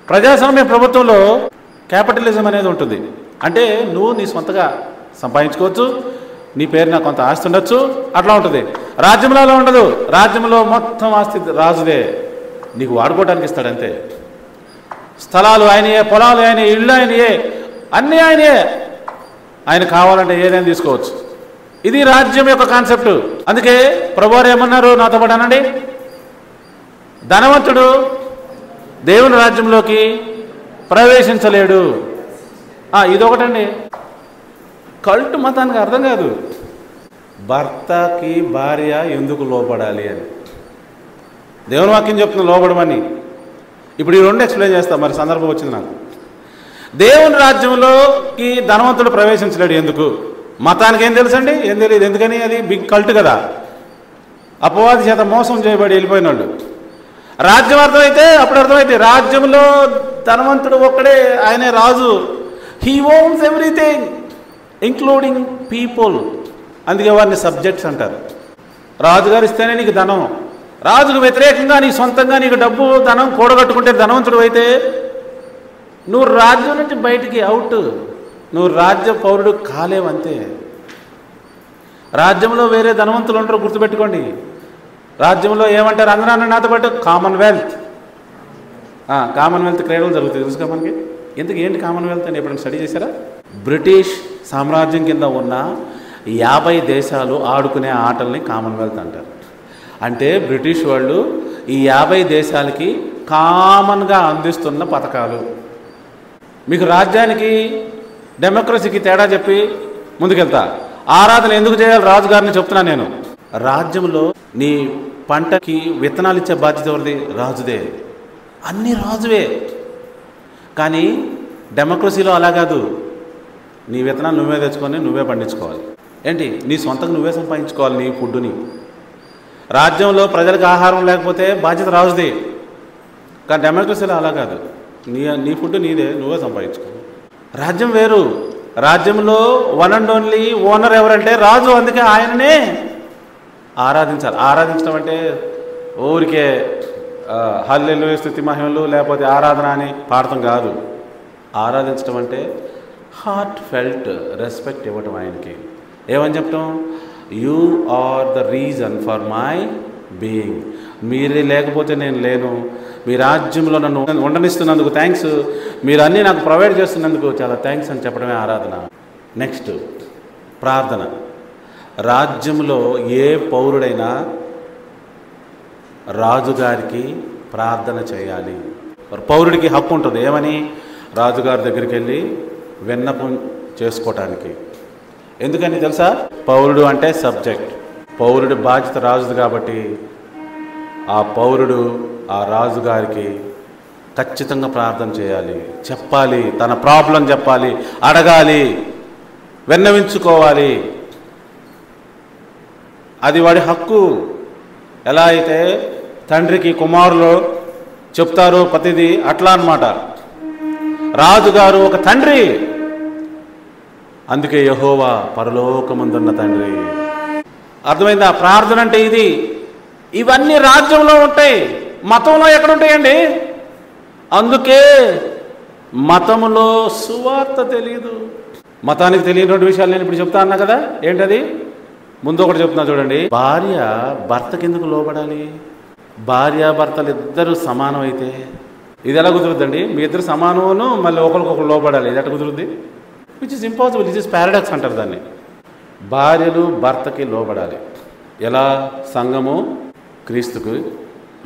ప్రజాస్వామ్య ప్రభుత్వంలో క్యాపిటలిజం అనేది ఉంటుంది. అంటే నువ్వు నీ సొంతగా సంపాదించుకోవచ్చు, నీ పేరున కొంత ఆస్తి ఉండొచ్చు, అట్లా ఉంటుంది. రాజ్యంలో అలా ఉండదు. రాజ్యంలో మొత్తం ఆస్తి రాజుదే, నీకు వాడుకోవడానికి ఇస్తాడు అంతే. స్థలాలు ఆయనయే, పొలాలు ఆయనయే, ఇళ్ళు ఆయనయే, అన్నీ ఆయనయే. ఆయన కావాలంటే ఏదైనా తీసుకోవచ్చు. ఇది రాజ్యం యొక్క కాన్సెప్ట్. అందుకే ప్రభువారు ఏమన్నారు నాతో పాటు అనండి? ధనవంతుడు దేవుని రాజ్యంలోకి ప్రవేశించలేడు. ఇదొకటండి, కల్ట్ మతానికి అర్థం కాదు. భర్తకి భార్య ఎందుకు లోపడాలి అని దేవుని వాక్యం చెప్తున్న, లోపడమని. ఇప్పుడు ఈ రెండు ఎక్స్ప్లెయిన్ చేస్తా, మరి సందర్భం వచ్చింది నాకు. దేవుని రాజ్యంలోకి ధనవంతుడు ప్రవేశించలేడు ఎందుకు? మతానికి ఏం తెలుసండి? ఏం తెలియదు. ఎందుకని? అది బిగ్ కల్ట్ కదా, అపవాది చేత మోసం చేయబడి వెళ్ళిపోయిన వాళ్ళు. రాజ్యం అర్థమైతే అప్పుడు అర్థమైతే రాజ్యంలో ధనవంతుడు ఒక్కడే, ఆయనే రాజు. He owns everything including people. అందుకే వారిని సబ్జెక్ట్స్ అంటారు. రాజుగారు ఇస్తేనే నీకు ధనం. రాజుకు వ్యతిరేకంగా నీ సొంతంగా నీకు డబ్బు ధనం కూడగట్టుకుంటే ధనవంతుడు అయితే నువ్వు రాజ్యం నుంచి బయటికి అవుట్, నువ్వు రాజ్య పౌరుడు కాలేవంతే. రాజ్యంలో వేరే ధనవంతులు ఉంటారు, గుర్తుపెట్టుకోండి. రాజ్యంలో ఏమంటారు? అందరూ నాతో పాటు కామన్వెల్త్. కామన్వెల్త్ క్రీడలు జరుగుతాయి, తెలుసుగా మనకి. ఎందుకు ఏంటి కామన్వెల్త్ అని ఎప్పుడైనా స్టడీ చేశారా? బ్రిటిష్ సామ్రాజ్యం కింద ఉన్న 50 దేశాలు ఆడుకునే ఆటల్ని కామన్వెల్త్ అంటారు. అంటే బ్రిటిష్ వాళ్ళు ఈ 50 దేశాలకి కామన్గా అందిస్తున్న పథకాలు. మీకు రాజ్యానికి డెమోక్రసీకి తేడా చెప్పి ముందుకెళ్తా. ఆరాధన ఎందుకు చేయాలి రాజుగారిని చెప్తున్నా నేను. రాజ్యంలో నీ పంటకి విత్తనాలు ఇచ్చే బాధ్యత ఎవరిది? రాజుదే. అన్నీ రాజువే. కానీ డెమోక్రసీలో అలా కాదు. నీ విత్తనాలు నువ్వే తెచ్చుకొని నువ్వే పండించుకోవాలి. ఏంటి? నీ సొంతంగా నువ్వే సంపాదించుకోవాలి నీ ఫుడ్డుని. రాజ్యంలో ప్రజలకు ఆహారం లేకపోతే బాధ్యత రాజుదే. కానీ డెమోక్రసీలో అలా కాదు. నీ ఫుడ్ నీదే, నువ్వే సంపాదించుకో. రాజ్యం వేరు. రాజ్యంలో వన్ అండ్ ఓన్లీ ఓనర్ ఎవరంటే రాజు. అందుకే ఆయననే ఆరాధించాలి. ఆరాధించడం అంటే ఊరికే హల్లెలూయా స్తుతి మహిమలు లేకపోతే ఆరాధన అని పాడటం కాదు. ఆరాధించడం అంటే హార్ట్ ఫెల్ట్ రెస్పెక్ట్ ఇవ్వటం ఆయనకి. ఏమని చెప్పటం? You are the reason for my being. మీరే లేకపోతే నేను లేను. మీ రాజ్యంలో నన్ను ఉండనిస్తున్నందుకు థ్యాంక్స్. మీరు అన్నీ నాకు ప్రొవైడ్ చేస్తున్నందుకు చాలా థ్యాంక్స్ అని చెప్పడమే ఆరాధన. నెక్స్ట్ ప్రార్థన. రాజ్యంలో ఏ పౌరుడైనా రాజుగారికి ప్రార్థన చేయాలి. పౌరుడికి హక్కు ఉంటుంది. ఏమని? రాజుగారి దగ్గరికి వెళ్ళి విన్నపం చేసుకోవటానికి. ఎందుకని తెలుసా? పౌరుడు అంటే సబ్జెక్ట్. పౌరుడి బాధ్యత రాజుది కాబట్టి ఆ పౌరుడు ఆ రాజుగారికి ఖచ్చితంగా ప్రార్థన చేయాలి, చెప్పాలి, తన ప్రాబ్లం చెప్పాలి, అడగాలి, విన్నవించుకోవాలి. అది వాడి హక్కు. ఎలా అయితే తండ్రికి కుమారులు చెప్తారో ప్రతిదీ అట్లా అన్నమాట. రాజుగారు ఒక తండ్రి. అందుకే యెహోవా పరలోకమందున్న తండ్రి. అర్థమైందా? ప్రార్థన అంటే ఇది. ఇవన్నీ రాజ్యంలో ఉంటాయి, మతంలో ఎక్కడ ఉంటాయండి? అందుకే మతంలో సువార్త తెలియదు. మతానికి తెలియనటువంటి విషయాలు నేను ఇప్పుడు చెప్తా అన్నా కదా. ఏంటది? ముందు ఒకటి చెప్తున్నా చూడండి, భార్య భర్తకి ఎందుకు లోబడాలి? భార్యాభర్తలు ఇద్దరు సమానం అయితే ఇది ఎలా కుదురుద్దండి? మీ ఇద్దరు సమానమును మళ్ళీ ఒకరికొకరు లోబడాలి, ఇది ఎట్లా కుదురుద్ది? Which is impossible, it is paradox అంటారు దాన్ని. భార్యలు భర్తకి లోబడాలి. ఎలా? సంఘము క్రీస్తుకు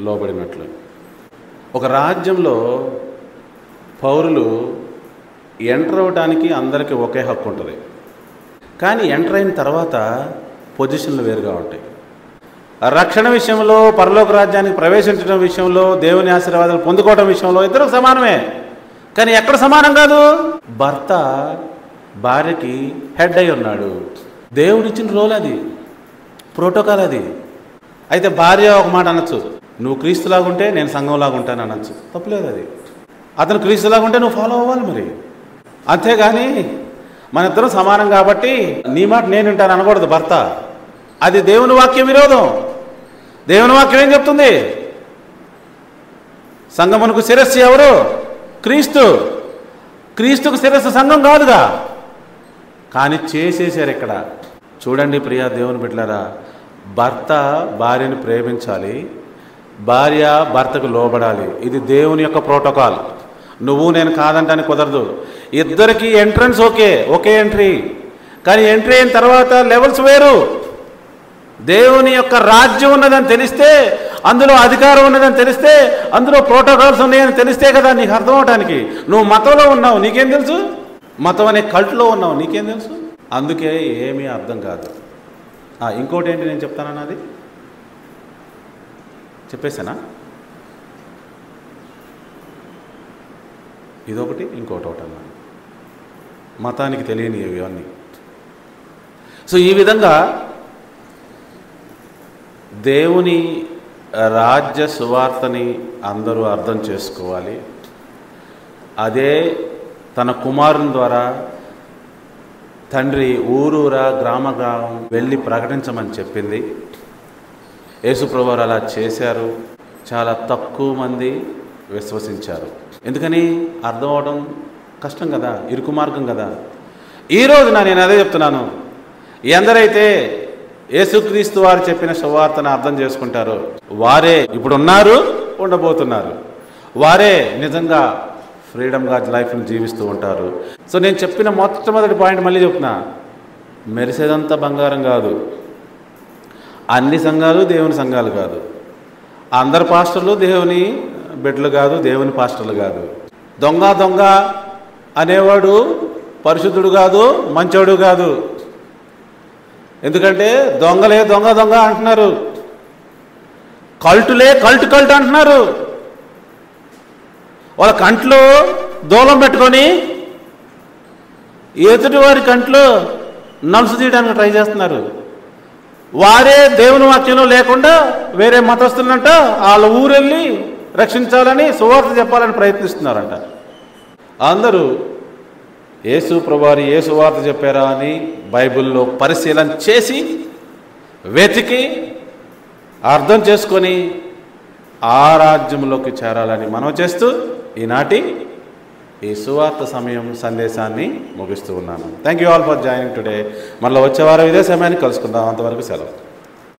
లోబడినట్లు. ఒక రాజ్యంలో పౌరులు ఎంటర్ అవ్వడానికి అందరికీ ఒకే హక్కు ఉంటుంది, కానీ ఎంటర్ అయిన తర్వాత పొజిషన్లు వేరుగా ఉంటాయి. రక్షణ విషయంలో, పరలోక రాజ్యానికి ప్రవేశించడం విషయంలో, దేవుని ఆశీర్వాదాలు పొందుకోవడం విషయంలో ఇద్దరు సమానమే. కానీ ఎక్కడ సమానం కాదు? భర్త భార్యకి హెడ్ అయి ఉన్నాడు. దేవుడిచ్చిన రోల్ అది, ప్రోటోకాల్ అది. అయితే భార్య ఒక మాట అనొచ్చు, నువ్వు క్రీస్తులాగుంటే నేను సంఘంలాగా ఉంటాను అనొచ్చు, తప్పులేదు అది. అతను క్రీస్తులాగుంటే నువ్వు ఫాలో అవ్వాలి మరి, అంతేగాని మన ఇద్దరం సమానం కాబట్టి నీ మాట నేను వింటాను అనకూడదు భర్త. అది దేవుని వాక్యం విరోధం. దేవుని వాక్యం ఏం చెప్తుంది? సంఘమునకు శిరస్సు ఎవరు? క్రీస్తు. క్రీస్తుకు శిరస్సు సంఘం కాదుగా, కానీ చేసేసారు ఇక్కడ. చూడండి ప్రియా దేవుని బిడ్డలారా, భర్త భార్యను ప్రేమించాలి, భార్య భర్తకు లోబడాలి. ఇది దేవుని యొక్క ప్రోటోకాల్. నువ్వు నేను కాదంటానికి కుదరదు. ఇద్దరికి ఎంట్రన్స్ ఒకే ఎంట్రీ, కానీ ఎంట్రీ అయిన తర్వాత లెవెల్స్ వేరు. దేవుని యొక్క రాజ్యం ఉన్నదని తెలిస్తే, అందులో అధికారం ఉన్నదని తెలిస్తే, అందులో ప్రోటోకాల్స్ ఉన్నాయని తెలిస్తే కదా నీకు అర్థం అవటానికి. నువ్వు మతంలో ఉన్నావు, నీకేం తెలుసు? మతం అనే కల్ట్లో ఉన్నావు, నీకేం తెలుసు? అందుకే ఏమీ అర్థం కాదు. ఇంకోటి ఏంటి నేను చెప్తానన్నది చెప్పేసానా? ఇదొకటి, ఇంకోటి అన్నా, మతానికి తెలియని ఇవన్నీ. సో ఈ విధంగా దేవుని రాజ్య సువార్తని అందరూ అర్థం చేసుకోవాలి. అదే తన కుమారుని ద్వారా తండ్రి ఊరూరా గ్రామం వెళ్ళి ప్రకటించమని చెప్పింది. యేసుప్రభువారు అలా చేశారు. చాలా తక్కువ మంది విశ్వసించారు. ఎందుకని? అర్థం అవడం కష్టం కదా, ఇరుకు మార్గం కదా. ఈ రోజున నేను అదే చెప్తున్నాను, ఎందరైతే యేసుక్రీస్తు వారు చెప్పిన సువార్తను అర్థం చేసుకుంటారో వారే ఇప్పుడు ఉన్నారు, ఉండబోతున్నారు. వారే నిజంగా ఫ్రీడమ్గా లైఫ్ని జీవిస్తూ ఉంటారు. సో నేను చెప్పిన మొట్టమొదటి పాయింట్ మళ్ళీ చెప్తున్నా, మెరిసేదంతా బంగారం కాదు. అన్ని సంఘాలు దేవుని సంఘాలు కాదు. అందరు పాస్టర్లు దేవుని బిడ్డలు కాదు, దేవుని పాస్టర్లు కాదు. దొంగ అనేవాడు పరిశుద్ధుడు కాదు, మంచోడు కాదు. ఎందుకంటే దొంగలే దొంగ అంటున్నారు, కల్టులే కల్ట్ అంటున్నారు. వాళ్ళ కంట్లో దూలం పెట్టుకొని ఎదుటి వారి కంట్లో నలుసు తీయడానికి ట్రై చేస్తున్నారు. వారే దేవుని వాక్యంలో లేకుండా వేరే మతస్థులంట వాళ్ళ ఊరెళ్ళి రక్షించాలని సువార్త చెప్పాలని ప్రయత్నిస్తున్నారంట. అందరూ యేసు ప్రభువారు ఏ సువార్త చెప్పారా అని బైబిల్లో పరిశీలన చేసి వెతికి అర్థం చేసుకొని ఆ రాజ్యంలోకి చేరాలని మనం చేస్తూ ఈనాటి ఈ సువార్త సమయం సందేశాన్ని ముగిస్తూ ఉన్నాను. Thank you all for joining today. మళ్ళీ వచ్చే వారం ఇదే సమయానికి కలుసుకుందాం. అంతవరకు సెలవు.